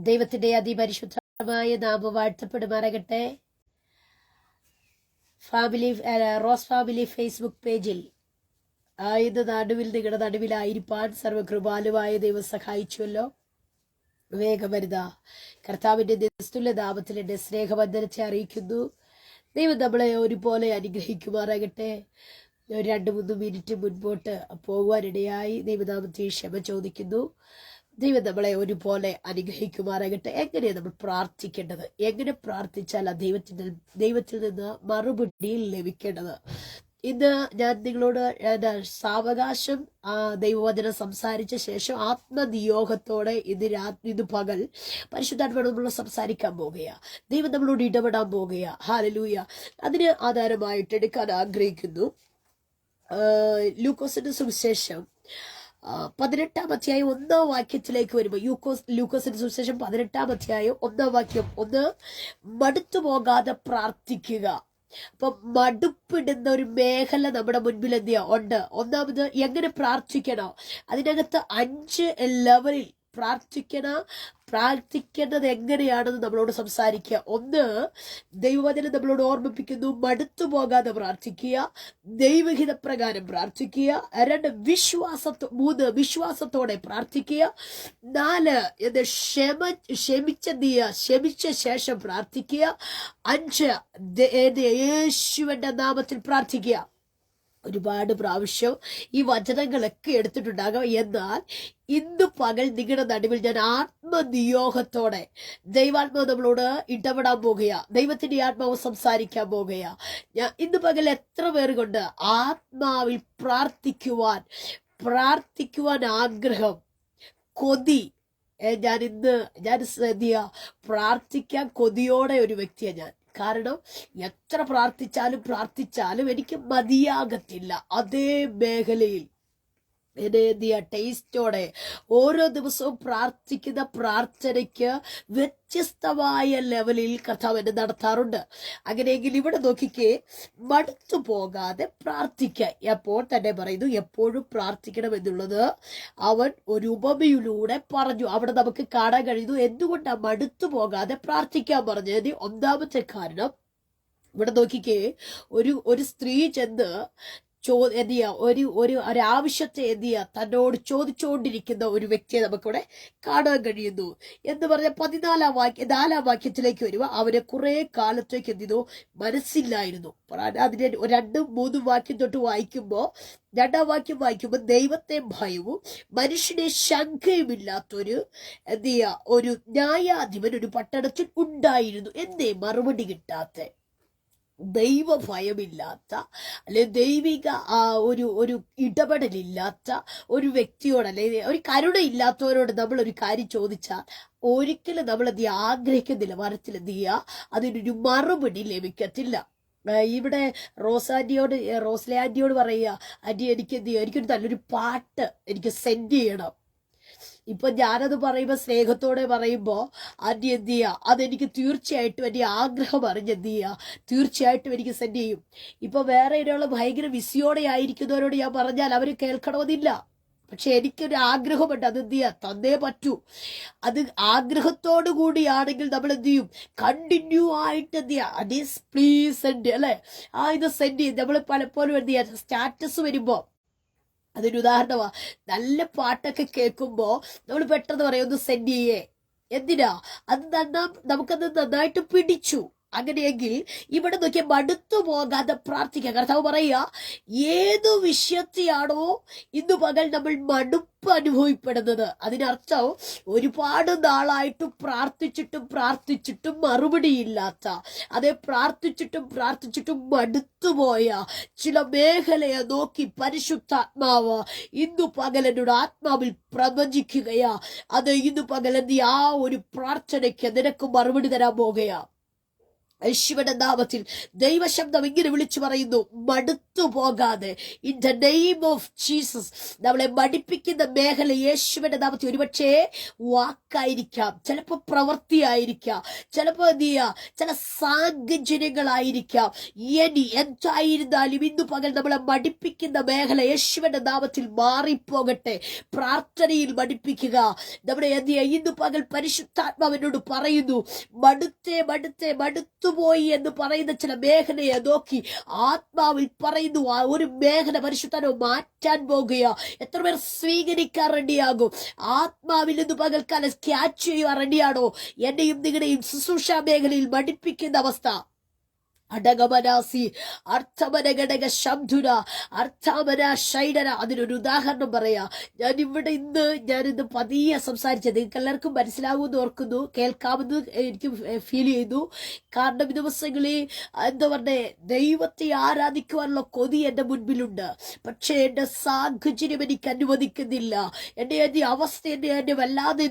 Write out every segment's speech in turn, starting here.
ദൈവത്തിന്റെ അതിപരിശുദ്ധമായ നാമം വാഴ്ത്തപ്പെടുമാറാകട്ടെ. റോസ് ഫാമിലി ഫേസ്ബുക്ക് പേജിൽ ഇന്ന് നിങ്ങളുടെ നടുവിലായിരിക്കാൻ സർവകൃപാലുവായ ദൈവം സഹായിച്ചുവല്ലോ. വേഗം വരുന്ന കർത്താവിന്റെ നിസ്തുല്യ നാമത്തിൽ എന്റെ സ്നേഹവന്ദനത്തെ അറിയിക്കുന്നു. ദൈവം നമ്മളെ ഒരുപോലെ അനുഗ്രഹിക്കുമാറാകട്ടെ. 2-3 മിനിറ്റ് മുൻപോട്ട് പോകുവാനിടയായി ദൈവനാമത്തെ ക്ഷമ ചോദിക്കുന്നു. ദൈവം നമ്മളെ ഒരുപോലെ അനുഗ്രഹിക്കുമാറാകട്ടെ. എങ്ങനെയാണ് നമ്മൾ പ്രാർത്ഥിക്കേണ്ടത്? എങ്ങനെ പ്രാർത്ഥിച്ചാൽ ദൈവത്തിൽ നിന്ന് മറുപടി ലഭിക്കേണ്ടത്? ഇന്ന് ഞാൻ നിങ്ങളോട് സാവകാശം ദൈവവചനം സംസാരിച്ച ശേഷം ആത്മനിയോഗത്തോടെ ഇത് പകൽ പരിശുദ്ധാത്മാവ് നമ്മൾ സംസാരിക്കാൻ പോകുകയാണ്. ദൈവം നമ്മളോട് ഇടപെടാൻ പോകുകയാണ്. ഹല്ലേലൂയ. അതിന് ആധാരമായിട്ട് എടുക്കാൻ ആഗ്രഹിക്കുന്നു. ലൂക്കോസിന്റെ സുവിശേഷം 18-ാം അധ്യായം 1-ാം വാക്യത്തിലേക്ക് വരുമ്പോൾ, ലൂക്കോസിന്റെ സുവിശേഷം 18-ാം അധ്യായം 1-ാം വാക്യം, മടുത്തു പോകാതെ പ്രാർത്ഥിക്കുക. അപ്പൊ മടുപ്പിടുന്ന ഒരു മേഖല നമ്മുടെ മുൻപിൽ ഉണ്ട്. ഒന്നാമത് എങ്ങനെ പ്രാർത്ഥിക്കണം, അതിനകത്ത് 5 ലെവലിൽ പ്രാർത്ഥിക്കേണ്ടത് എങ്ങനെയാണെന്ന് നമ്മളോട് സംസാരിക്കുക. 1, ദൈവവചനം നമ്മളോട് ഓർമ്മിപ്പിക്കുന്നു, മടുത്തു പോകാതെ പ്രാർത്ഥിക്കുക, ദൈവഹിത പ്രകാരം പ്രാർത്ഥിക്കുക. 2, വിശ്വാസത്തോടെ പ്രാർത്ഥിക്കുക. 4, ക്ഷമിച്ച ശേഷം പ്രാർത്ഥിക്കുക. 5, യേശുവിന്റെ നാമത്തിൽ പ്രാർത്ഥിക്കുക. ഒരുപാട് പ്രാവശ്യം ഈ വചനങ്ങളൊക്കെ എടുത്തിട്ടുണ്ടാകാം. എന്നാൽ ഇന്ന് പകൽ നിങ്ങളുടെ നടുവിൽ ഞാൻ ആത്മനിയോഗത്തോടെ ദൈവാത്മാവ് നമ്മളോട് ഇടപെടാൻ പോകുകയാ. ദൈവത്തിന്റെ ആത്മാവ് സംസാരിക്കാൻ പോകുകയാ. ഞാൻ ഇന്ന് പകൽ എത്ര പേര് കൊണ്ട് ആത്മാവിൽ പ്രാർത്ഥിക്കുവാൻ ആഗ്രഹം, കൊതി? ഞാൻ പ്രാർത്ഥിക്കാൻ കൊതിയോടെ ഒരു വ്യക്തിയാണ് ഞാൻ. കാരണം എത്ര പ്രാർത്ഥിച്ചാലും എനിക്ക് മതിയാകത്തില്ല. അതേ മേഖലയിൽ ടേസ്റ്റോടെ ഓരോ ദിവസവും പ്രാർത്ഥിക്കുന്ന പ്രാർത്ഥനയ്ക്ക് വ്യത്യസ്തമായ ലെവലിൽ കർത്താവ് എന്നെ നടത്താറുണ്ട്. അങ്ങനെയെങ്കിൽ ഇവിടെ നോക്കിക്കേ, മടുത്തു പോകാതെ പ്രാർത്ഥിക്കുക. എപ്പോൾ തന്നെ പറയുന്നു, എപ്പോഴും പ്രാർത്ഥിക്കണം എന്നുള്ളത് അവൻ ഒരു ഉപമയിലൂടെ പറഞ്ഞു. അവിടെ നമുക്ക് കാണാൻ കഴിയുന്നു എന്തുകൊണ്ടാണ് മടുത്തു പോകാതെ പ്രാർത്ഥിക്കാൻ പറഞ്ഞത്. ഒന്നാമത്തെ കാരണം, ഇവിടെ നോക്കിക്കേ, ഒരു സ്ത്രീ ചെന്ന് ഒരാവശ്യത്തെ തന്നോട് ചോദിച്ചുകൊണ്ടിരിക്കുന്ന ഒരു വ്യക്തിയെ നമുക്കിവിടെ കാണാൻ കഴിയുന്നു. എന്ന് പറഞ്ഞ 4-ാം വാക്യത്തിലേക്ക് വരുക, അവനെ കുറെ കാലത്തേക്ക് മനസ്സിലായിരുന്നു. അതിനെ 2-3 വാക്യം തൊട്ട് വായിക്കുമ്പോൾ, 2-ാം വാക്യം വായിക്കുമ്പോൾ, ദൈവത്തെ ഭയവും മനുഷ്യനെ ശങ്കയുമില്ലാത്തൊരു ഒരു ന്യായാധിപൻ ഒരു പട്ടണത്തിൽ ഉണ്ടായിരുന്നു. എന്തേ മറുപടി കിട്ടാത്ത, ദൈവഭയമില്ലാത്ത, അല്ലെ ദൈവിക ഒരു ഇടപെടലില്ലാത്ത ഒരു വ്യക്തിയോട്, അല്ലെ ഒരു കരുണയില്ലാത്തവരോട് നമ്മൾ ഒരു കാര്യം ചോദിച്ചാൽ ഒരിക്കലും നമ്മൾ ആഗ്രഹിക്കുന്നില്ല മരത്തിൽ അതിനൊരു മറുപടി ലഭിക്കത്തില്ല. ഇവിടെ റോസ്ലെ ആന്റിയോട് പറയുക, ആന്റി എനിക്കൊരു നല്ലൊരു പാട്ട് എനിക്ക് സെൻഡ് ചെയ്യണം. ഇപ്പൊ ഞാനത് പറയുമ്പോൾ, സ്നേഹത്തോടെ പറയുമ്പോൾ, ആന്റി അതെനിക്ക് തീർച്ചയായിട്ടും എൻ്റെ ആഗ്രഹം അറിഞ്ഞ് തീർച്ചയായിട്ടും എനിക്ക് സെൻഡ് ചെയ്യും. ഇപ്പൊ വേറെ ഒരാൾ ഭയങ്കര വിസിയോടെ ആയിരിക്കുന്നവരോട് ഞാൻ പറഞ്ഞാൽ അവർ കേൾക്കണമെന്നില്ല. പക്ഷെ എനിക്കൊരു ആഗ്രഹമുണ്ട്, അത് തന്നേ പറ്റൂ. അത് ആഗ്രഹത്തോടു കൂടിയാണെങ്കിൽ നമ്മൾ കണ്ടിന്യൂ ആയിട്ട് പ്ലീസ് സെൻഡ്, അല്ലെ ഇത് സെൻഡ് ചെയ്യും. നമ്മൾ പലപ്പോഴും സ്റ്റാറ്റസ് വരുമ്പോ, അതൊരു ഉദാഹരണമാ. നല്ല പാട്ടൊക്കെ കേൾക്കുമ്പോ നമ്മൾ പെട്ടെന്ന് പറയും, ഒന്ന് സെൻഡ് ചെയ്യേ. എന്തിനാ? നമുക്കത് നന്നായിട്ട് പിടിച്ചു. അങ്ങനെയെങ്കിൽ ഇവിടെ നോക്കിയ മടുത്തു പോകാതെ പ്രാർത്ഥിക്കുക. കർത്താവ് പറയുക, ഏതു വിഷയത്തെയാണോ ഇന്ന് പകൽ നമ്മൾ മടുപ്പ് അനുഭവപ്പെടുന്നത്, അതിനർത്ഥം ഒരുപാട് നാളായിട്ട് പ്രാർത്ഥിച്ചിട്ടും മറുപടിയില്ലാത്ത, അതേ പ്രാർത്ഥിച്ചിട്ടും മടുത്തുപോയ ചില മേഖലയെ നോക്കി പരിശുദ്ധാത്മാവ് ഇന്നു പകൽ എന്നോട് ആത്മാവിൽ പ്രവചിക്കുകയാ. അത് ഇന്നു പകൽ ഒരു പ്രാർത്ഥനയ്ക്ക് നിനക്ക് മറുപടി തരാൻ പോകുകയാ. യേശുവിന്റെ നാമത്തിൽ ദൈവശബ്ദം ഇങ്ങനെ വിളിച്ചു പറയുന്നു, മടുത്തു പോകാതെ. In the name of Jesus. നമ്മളെ മടിപ്പിക്കുന്ന മേഖല യേശുവിന്റെ നാമത്തിൽ ഒരുപക്ഷേ വാക്കായിരിക്കാം, ചിലപ്പോൾ പ്രവൃത്തിയായിരിക്കാം, ചിലപ്പോൾ എന്ത് ചെയ്യുക, ചില സാഹചര്യങ്ങളായിരിക്കാം. ഇനി എന്തായിരുന്നാലും ഇന്നു പകൽ നമ്മളെ മടിപ്പിക്കുന്ന മേഖല യേശുവിന്റെ നാമത്തിൽ മാറിപ്പോകട്ടെ. പ്രാർത്ഥനയിൽ മടിപ്പിക്കുക. നമ്മുടെ എന്ത് ചെയ്യുക, ഇന്നു പകൽ പരിശുദ്ധാത്മാവിനോട് പറയുന്നു, മടുത്തുപോയി എന്ന് പറയുന്ന ചില മേഖലയെ നോക്കി ആത്മാവിൽ പറയുന്നു, ആ ഒരു മേഖല പരിശുദ്ധാത്മാവ് മാറ്റാൻ പോകുക. എത്ര പേർ സ്വീകരിക്കാൻ റെഡിയാകും? ആത്മാവിൽ നിന്ന് പകൽക്കാലം ക്യാച്ച് ചെയ്യുവാൻ റെഡിയാണോ? എന്റെയും നിങ്ങളുടെയും ശുശ്രൂഷ മേഖലയിൽ മടിപ്പിക്കുന്ന അവസ്ഥ. അടകമനാസി അർത്ഥമനഘടക ശബ്ദുര അർത്ഥാമന ശൈഡന. അതിനൊരു ഉദാഹരണം പറയാ. ഞാനിന്ന് പതിയെ സംസാരിച്ചത് നിങ്ങൾക്ക് എല്ലാവർക്കും മനസ്സിലാവുമെന്ന് ഓർക്കുന്നു, കേൾക്കാമെന്ന് എനിക്ക് ഫീൽ ചെയ്തു. കാരണം ഈ ദിവസങ്ങളിൽ എന്താ പറഞ്ഞേ, ദൈവത്തെ ആരാധിക്കുവാനുള്ള കൊതി എൻ്റെ മുൻപിലുണ്ട്. പക്ഷെ എൻ്റെ സാഹചര്യം എനിക്ക് അനുവദിക്കുന്നില്ല. എൻ്റെ അവസ്ഥ എന്നെ വല്ലാതെ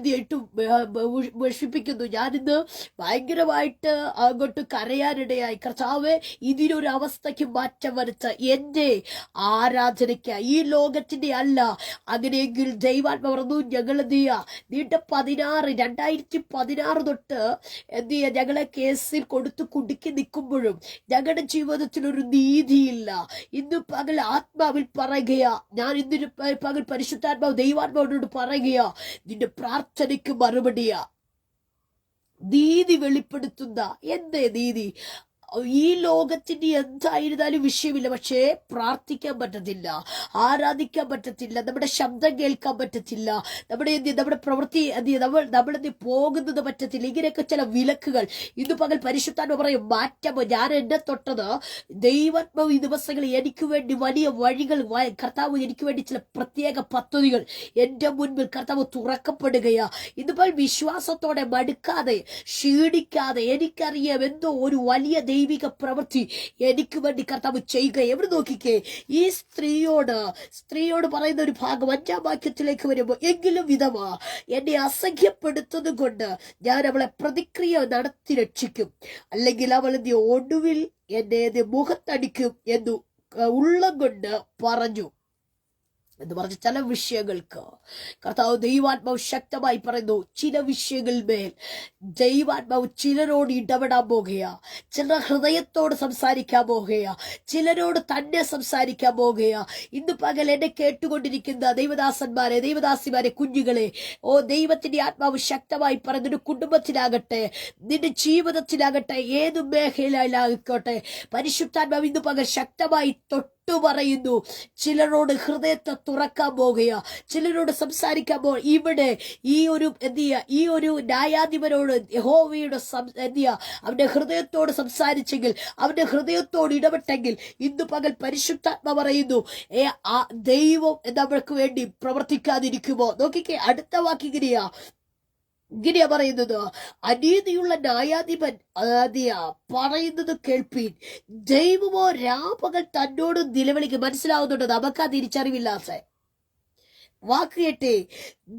വിഷമിപ്പിക്കുന്നു. ഞാനിന്ന് ഭയങ്കരമായിട്ട് അങ്ങോട്ട് കരയാനിടയായി. കർത്താവേ, ഇതിനൊരു അവസ്ഥയ്ക്ക് മാറ്റം വരുത്ത എന്റെ ആരാധനയ്ക്ക്, ഈ ലോകത്തിന്റെ അല്ല. അങ്ങനെയെങ്കിൽ ദൈവാത്മ പറഞ്ഞു, ഞങ്ങൾ എന്ത് ചെയ്യുക, നീണ്ട 2016 തൊട്ട് എന്ത് ചെയ്യുക, ഞങ്ങളെ കേസിൽ കൊടുത്ത് കുടുക്കി നിൽക്കുമ്പോഴും ഞങ്ങളുടെ ജീവിതത്തിൽ ഒരു നീതിയില്ല. ഇന്ന് പകൽ ആത്മാവിൽ പറയുകയാ, ഞാൻ ഇന്നൊരു പകൽ പരിശുദ്ധാത്മാവ് ദൈവാത്മാവിനോട് പറയുകയാ, നിന്റെ പ്രാർത്ഥനയ്ക്ക് മറുപടിയാ. നീതി വെളിപ്പെടുത്തുന്ന എന്തേ നീതി? ഈ ലോകത്തിന്റെ എന്തായിരുന്നാലും വിഷയമില്ല, പക്ഷേ പ്രാർത്ഥിക്കാൻ പറ്റത്തില്ല, ആരാധിക്കാൻ പറ്റത്തില്ല, നമ്മുടെ ശബ്ദം കേൾക്കാൻ പറ്റത്തില്ല, നമ്മുടെ പ്രവൃത്തി നമ്മളെന്ത് പോകുന്നത് പറ്റത്തില്ല. ഇങ്ങനെയൊക്കെ ചില വിലക്കുകൾ ഇന്ന് പകൽ പരിശുദ്ധാത്മ പറയും, മാറ്റമോ. ഞാൻ എന്നെ തൊട്ടത് ദൈവാത്മാവ് ഈ ദിവസങ്ങളിൽ എനിക്ക് വേണ്ടി വലിയ വഴികൾ, കർത്താവ് എനിക്ക് വേണ്ടി ചില പ്രത്യേക പദ്ധതികൾ എന്റെ മുൻപിൽ കർത്താവ് തുറക്കപ്പെടുകയാ. ഇതുപോലെ വിശ്വാസത്തോടെ മടുക്കാതെ ക്ഷീണിക്കാതെ, എനിക്കറിയാം എന്തോ ഒരു വലിയ ദൈവിക പ്രവൃത്തി എനിക്ക് വേണ്ടി കർത്താവ് ചെയ്യുക. എവിടെ നോക്കിക്കേ, ഈ സ്ത്രീയോട് പറയുന്ന ഒരു ഭാഗം 5-ാം വാക്യത്തിലേക്ക് വരുമ്പോൾ, എങ്കിലും വിധവ എന്നെ അസഖ്യപ്പെടുത്തുന്നത് കൊണ്ട് ഞാൻ അവളെ പ്രതിക്രിയ നടത്തി രക്ഷിക്കും, അല്ലെങ്കിൽ അവൾ ഒടുവിൽ എന്നെ മുഖത്തടിക്കും എന്നു ഉള്ളം കൊണ്ട് പറഞ്ഞു എന്ന് പറഞ്ഞ ചില വിഷയങ്ങൾക്ക് കർത്താവ് ദൈവാത്മാവ് ശക്തമായി പറയുന്നു. ചില വിഷയങ്ങളിന്മേൽ ദൈവാത്മാവ് ചിലരോട് ഇടപെടാൻ പോകുകയാ, ചില ഹൃദയത്തോട് സംസാരിക്കാൻ പോകുകയാ, ചിലരോട് തന്നെ സംസാരിക്കാൻ പോകുകയാ. ഇന്ന് പകൽ എന്നെ കേട്ടുകൊണ്ടിരിക്കുന്ന ദൈവദാസന്മാരെ, ദൈവദാസിമാരെ, കുഞ്ഞുങ്ങളെ, ദൈവത്തിന്റെ ആത്മാവ് ശക്തമായി പറയുന്ന ഒരു കുടുംബത്തിലാകട്ടെ, നിന്റെ ജീവിതത്തിലാകട്ടെ, ഏതു മേഖലയിലായിക്കോട്ടെ, പരിശുദ്ധാത്മാവ് ഇന്ന് പകൽ ശക്തമായി പറയുന്നു. ചിലരോട് ഹൃദയത്തെ തുറക്കാൻ പോകുക, ചിലരോട് സംസാരിക്കാൻ പോകുക. ഇവിടെ ഈ ഒരു ന്യായാധിപനോട് യഹോവയുടെ അവന്റെ ഹൃദയത്തോട് സംസാരിച്ചെങ്കിൽ, അവന്റെ ഹൃദയത്തോട് ഇടപെട്ടെങ്കിൽ, ഇന്ന് പകൽ പരിശുദ്ധാത്മ പറയുന്നു, ദൈവം നമ്മൾക്ക് വേണ്ടി പ്രവർത്തിക്കാതിരിക്കുമോ? നോക്കിക്കേ, അടുത്ത വാക്കിങ്ങനെയാ പറയുന്നത്, അനീതിയുള്ള ന്യായാധിപൻ പറയുന്നത് കേൾപ്പീൻ, ദൈവമോ രാപകൽ തന്നോട് നിലവിളിക്ക്. മനസ്സിലാവുന്നുണ്ട്, നമുക്കാ തിരിച്ചറിവില്ലാത്ത വാക്ക് കേട്ടേ.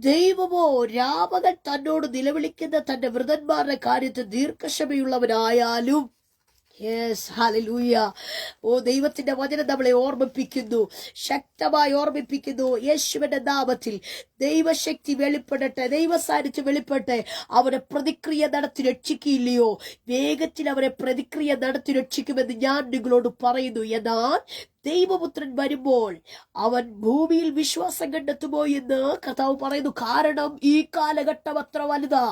ദൈവമോ രാപകൽ തന്നോട് നിലവിളിക്കുന്ന തന്റെ വൃതന്മാരുടെ കാര്യത്തിൽ ദീർഘക്ഷമയുള്ളവനായാലും. Yes, hallelujah. ദൈവത്തിന്റെ വചനം നമ്മളെ ഓർമ്മിപ്പിക്കുന്നു, ശക്തമായി ഓർമ്മിപ്പിക്കുന്നു. യേശുവിന്റെ നാമത്തിൽ ദൈവശക്തി വെളിപ്പെടട്ടെ, ദൈവസാന്നിധ്യം വെളിപ്പെടട്ടെ. അവരെ പ്രതിക്രിയ നടത്തി രക്ഷിക്കില്ലയോ? വേഗത്തിൽ അവരെ പ്രതിക്രിയ നടത്തി രക്ഷിക്കുമെന്ന് ഞാൻ നിങ്ങളോട് പറയുന്നു. എന്നാൽ ദൈവപുത്രൻ വരുമ്പോൾ അവൻ ഭൂമിയിൽ വിശ്വാസം കണ്ടെത്തുമോ എന്ന് കർത്താവ് പറയുന്നു. കാരണം ഈ കാലഘട്ടം അത്ര വലുതാ.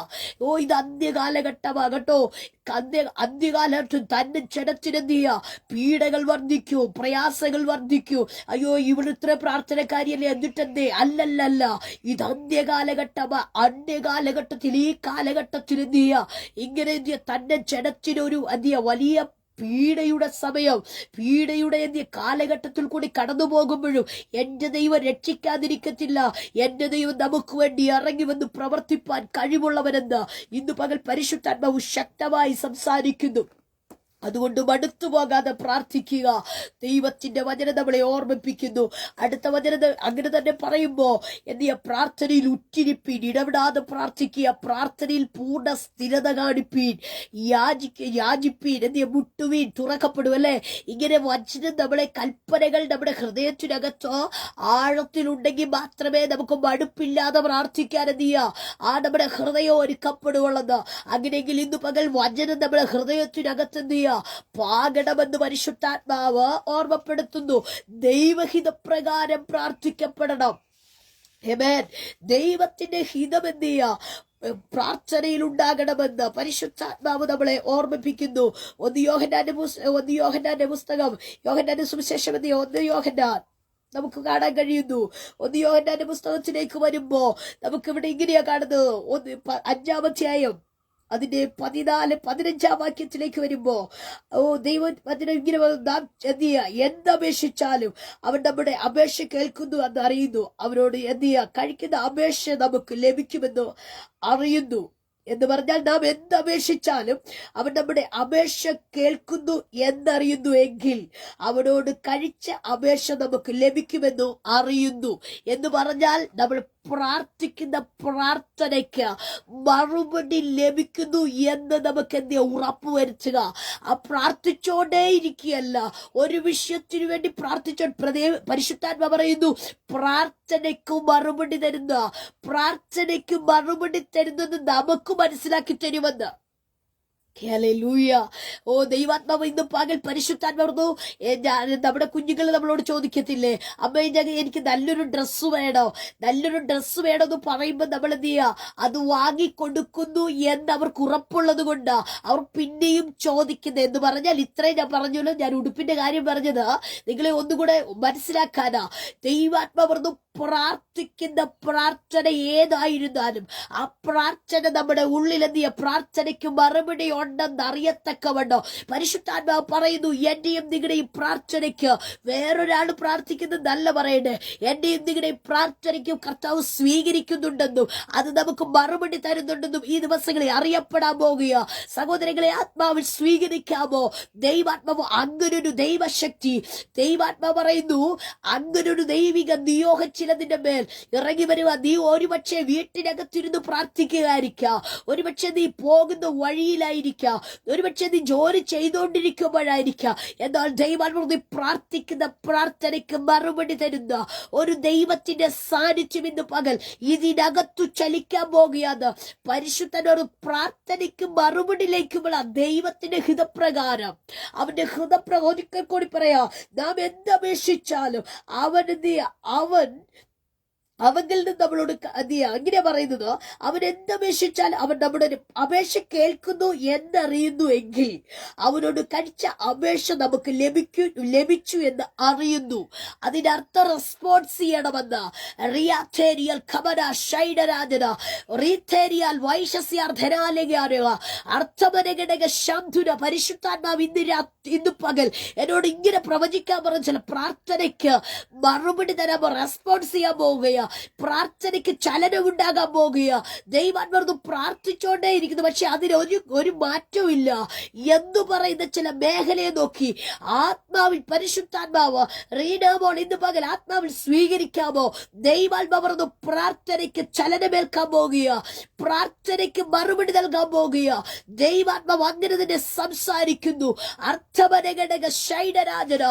ഇത് അന്ത്യകാലഘട്ടമാ കേട്ടോ. അന്ത്യകാലഘട്ടം തന്നെ ജനത്തിനെന്തിയ പീഡകൾ വർദ്ധിക്കൂ, പ്രയാസങ്ങൾ വർദ്ധിക്കൂ. അയ്യോ, ഇവിടുത്തെ പ്രാർത്ഥനക്കാരിയല്ലേ, എന്നിട്ടെന്തേ? അല്ലല്ല, ഇത് അന്ത്യകാലഘട്ടമാ. അന്ത്യകാലഘട്ടത്തിൽ, ഈ കാലഘട്ടത്തിൽ എന്തിയ ഇങ്ങനെ തന്നെ ജനത്തിനൊരു വലിയ പീഡയുടെ സമയം, പീഡയുടെ കാലഘട്ടത്തിൽ കൂടി കടന്നു പോകുമ്പോഴും എന്റെ ദൈവം രക്ഷിക്കാതിരിക്കത്തില്ല. എന്റെ ദൈവം നമുക്ക് വേണ്ടി ഇറങ്ങി വന്ന് പ്രവർത്തിപ്പാൻ കഴിവുള്ളവനെന്ന് ഇന്ന് പകൽ പരിശുദ്ധാത്മാവ് ശക്തമായി സംസാരിക്കുന്നു. അതുകൊണ്ട് മടുത്തു പോകാതെ പ്രാർത്ഥിക്കുക. ദൈവത്തിന്റെ വചനം നമ്മളെ ഓർമ്മിപ്പിക്കുന്നു. അടുത്ത വചനം അങ്ങനെ തന്നെ പറയുമ്പോ എന്തിയ പ്രാർത്ഥനയിൽ ഉറ്റിരിപ്പീൻ, ഇടപെടാതെ പ്രാർത്ഥിക്കുക, പ്രാർത്ഥനയിൽ പൂർണ്ണ സ്ഥിരത കാണിപ്പീൻ, യാചിപ്പീൻ, എന്തിയ മുട്ടുവീൻ, തുറക്കപ്പെടും. അല്ലെ, ഇങ്ങനെ വചനം നമ്മളെ കൽപ്പനകൾ നമ്മുടെ ഹൃദയത്തിനകത്തോ ആഴത്തിലുണ്ടെങ്കിൽ മാത്രമേ നമുക്ക് മടുപ്പില്ലാതെ പ്രാർത്ഥിക്കാൻ നമ്മുടെ ഹൃദയം ഒരുക്കപ്പെടുവുള്ളത്. അങ്ങനെയെങ്കിൽ ഇന്ന് പകൽ വചനം നമ്മുടെ ഹൃദയത്തിനകത്ത് പാകണമെന്ന് പരിശുദ്ധാത്മാവ് ഓർമ്മപ്പെടുത്തുന്നു. ദൈവഹിതപ്രകാരം പ്രാർത്ഥിക്കപ്പെടണം. ദൈവത്തിന്റെ ഹിതം പ്രാർത്ഥനയിൽ ഉണ്ടാകണമെന്ന് പരിശുദ്ധാത്മാവ് നമ്മളെ ഓർമ്മിപ്പിക്കുന്നു. യോഹന്നാന്റെ പുസ്തകം, യോഹന്നാന്റെ സുവിശേഷം, 1 യോഹന്നാൻ നമുക്ക് കാണാൻ കഴിയുന്നു. 1 യോഹന്നാന്റെ പുസ്തകത്തിലേക്ക് വരുമ്പോ നമുക്ക് ഇവിടെ ഇങ്ങനെയാ കാണുന്നത്. 5-ാം അധ്യായം അതിന്റെ 14-15 വാക്യത്തിലേക്ക് വരുമ്പോ ദൈവം ഇങ്ങനെ നാം എന്തപേക്ഷിച്ചാലും അവൻ നമ്മുടെ അപേക്ഷ കേൾക്കുന്നു എന്ന് അറിയുന്നു. അവരോട് കഴിക്കുന്ന അപേക്ഷ നമുക്ക് ലഭിക്കുമെന്ന് അറിയുന്നു എന്ന് പറഞ്ഞാൽ നാം എന്തപേക്ഷിച്ചാലും അവൻ നമ്മുടെ അപേക്ഷ കേൾക്കുന്നു എന്നറിയുന്നു എങ്കിൽ അവനോട് കഴിച്ച അപേക്ഷ നമുക്ക് ലഭിക്കുമെന്ന് അറിയുന്നു എന്ന് പറഞ്ഞാൽ നമ്മൾ പ്രാർത്ഥിക്കുന്ന പ്രാർത്ഥനയ്ക്ക് മറുപടി ലഭിക്കുന്നു എന്ന് നമുക്ക് ഉറപ്പുവരുത്തുക. ആ പ്രാർത്ഥിച്ചോണ്ടേ ഇരിക്കുകയല്ല, ഒരു വിഷയത്തിനു വേണ്ടി പരിശുദ്ധാത്മ പറയുന്നു, പ്രാർത്ഥനയ്ക്ക് മറുപടി തരുന്നത് നമുക്ക് മനസ്സിലാക്കി തരുമെന്ന്. ദൈവാത്മാവ് ഇന്ന് പകൽ പരിശുദ്ധാത്മ പറഞ്ഞു, നമ്മുടെ കുഞ്ഞുങ്ങൾ നമ്മളോട് ചോദിക്കത്തില്ലേ, അമ്മ എനിക്ക് നല്ലൊരു ഡ്രസ്സ് വേണോ എന്ന് പറയുമ്പോൾ നമ്മൾ എന്ത് ചെയ്യുക, അത് വാങ്ങിക്കൊടുക്കുന്നു എന്ന് അവർക്ക് ഉറപ്പുള്ളത് കൊണ്ടാ അവർ പിന്നെയും ചോദിക്കുന്നത്. എന്ന് പറഞ്ഞാൽ ഇത്രയും ഞാൻ പറഞ്ഞല്ലോ, ഞാൻ ഉടുപ്പിന്റെ കാര്യം പറഞ്ഞത് നിങ്ങളെ ഒന്നുകൂടെ മനസ്സിലാക്കാനാ. ദൈവാത്മാ പറഞ്ഞു, പ്രാർത്ഥിക്കുന്ന പ്രാർത്ഥന ഏതായിരുന്നാലും ആ പ്രാർത്ഥന നമ്മുടെ ഉള്ളിൽ പ്രാർത്ഥനയ്ക്ക് മറുപടി ഉണ്ടെന്ന് അറിയത്തക്കവണ്ണോ പരിശുദ്ധാത്മാവ് പറയുന്നു, എന്റെയും നിങ്ങളുടെയും പ്രാർത്ഥനയ്ക്ക് വേറൊരാൾ പ്രാർത്ഥിക്കുന്നത് നല്ല പറയണ്ടേ, എന്റെയും നിങ്ങളുടെയും പ്രാർത്ഥനയ്ക്കും കർത്താവ് സ്വീകരിക്കുന്നുണ്ടെന്നും അത് നമുക്ക് മറുപടി തരുന്നുണ്ടെന്നും ഈ ദിവസങ്ങളിൽ അറിയപ്പെടാൻ പോകുക. സഹോദരങ്ങളെ, ആത്മാവിൽ സ്വീകരിക്കാമോ? ദൈവാത്മാവ് അങ്ങനൊരു ദൈവശക്തി, ദൈവാത്മാവ് പറയുന്നു, അങ്ങനൊരു ദൈവിക നിയോഗം ചിലതിന്റെ മേൽ ഇറങ്ങി വരുക. നീ ഒരുപക്ഷെ വീട്ടിനകത്തിരുന്ന് പ്രാർത്ഥിക്കുകയായിരിക്കാം, ഒരുപക്ഷെ നീ പോകുന്ന വഴിയിലായിരിക്കാം, ഒരുപക്ഷെ നീ ജോലി ചെയ്തുകൊണ്ടിരിക്കുമ്പോഴായിരിക്കാം. എന്നാൽ ദൈവാത്മാവ് പ്രാർത്ഥിക്കുന്ന പ്രാർത്ഥനയ്ക്ക് മറുപടി തരുന്ന ഒരു ദൈവത്തിന്റെ സാന്നിധ്യം ഇന്ന് പകൽ ഇതിനകത്തു ചലിക്കാൻ പോകുകയാണ്. പരിശുദ്ധനൊരു പ്രാർത്ഥനയ്ക്ക് മറുപടിയിലേക്കുള്ള ദൈവത്തിന്റെ ഹിതപ്രകാരം, അവന്റെ ഒരിക്കൽ കൂടി പറയാം, നാം എന്തപേക്ഷിച്ചാലും അവൻ അവങ്കിൽ നിന്ന് നമ്മളോട് അങ്ങനെ പറയുന്നത്, അവൻ എന്തപേക്ഷിച്ചാൽ അവൻ നമ്മുടെ അപേക്ഷ കേൾക്കുന്നു എന്നറിയുന്നു എങ്കിൽ അവനോട് കഴിച്ച അപേക്ഷ നമുക്ക് ലഭിച്ചു എന്ന് അറിയുന്നു. അതിനർത്ഥം റെസ്പോൺസ് ചെയ്യണമെന്ന്. റിയാഥേരിയൽ ഖമന ഷൈഡരാജന റീഥേരിയാൽ വൈശസ്യാർദ്ധനാലക അർത്ഥമനഘടക ശാന്തുന. പരിശുദ്ധാത്മാവ് ഇന്ന് പകൽ എന്നോട് ഇങ്ങനെ പ്രവചിക്കാൻ പറഞ്ഞ ചില പ്രാർത്ഥനയ്ക്ക് മറുപടി തരാൻ റെസ്പോൺസ് ചെയ്യാൻ പോവുകയാണ്. പ്രാർത്ഥനയ്ക്ക് ചലനമുണ്ടാകാൻ പോകുക. ദൈവാത്മാവ് പ്രാർത്ഥിച്ചോണ്ടേ ഇരിക്കുന്നു, പക്ഷെ അതിന് ഒരു മാറ്റവും ഇല്ല എന്ന് പറയുന്ന ചില മേഖലയെ നോക്കി ആത്മാവിൽ പരിശുദ്ധാത്മാവ് റീനാമോൾ ഇന്ന് പകൽ ആത്മാവിൽ സ്വീകരിക്കാമോ? ദൈവാത്മാവ് പ്രാർത്ഥനയ്ക്ക് ചലനമേൽക്കാൻ പോകുക, പ്രാർത്ഥനയ്ക്ക് മറുപടി നൽകാൻ പോകുക. ദൈവാത്മാവ് അങ്ങനെ തന്നെ സംസാരിക്കുന്നു. അർത്ഥമനഘടക ശൈഡരാജന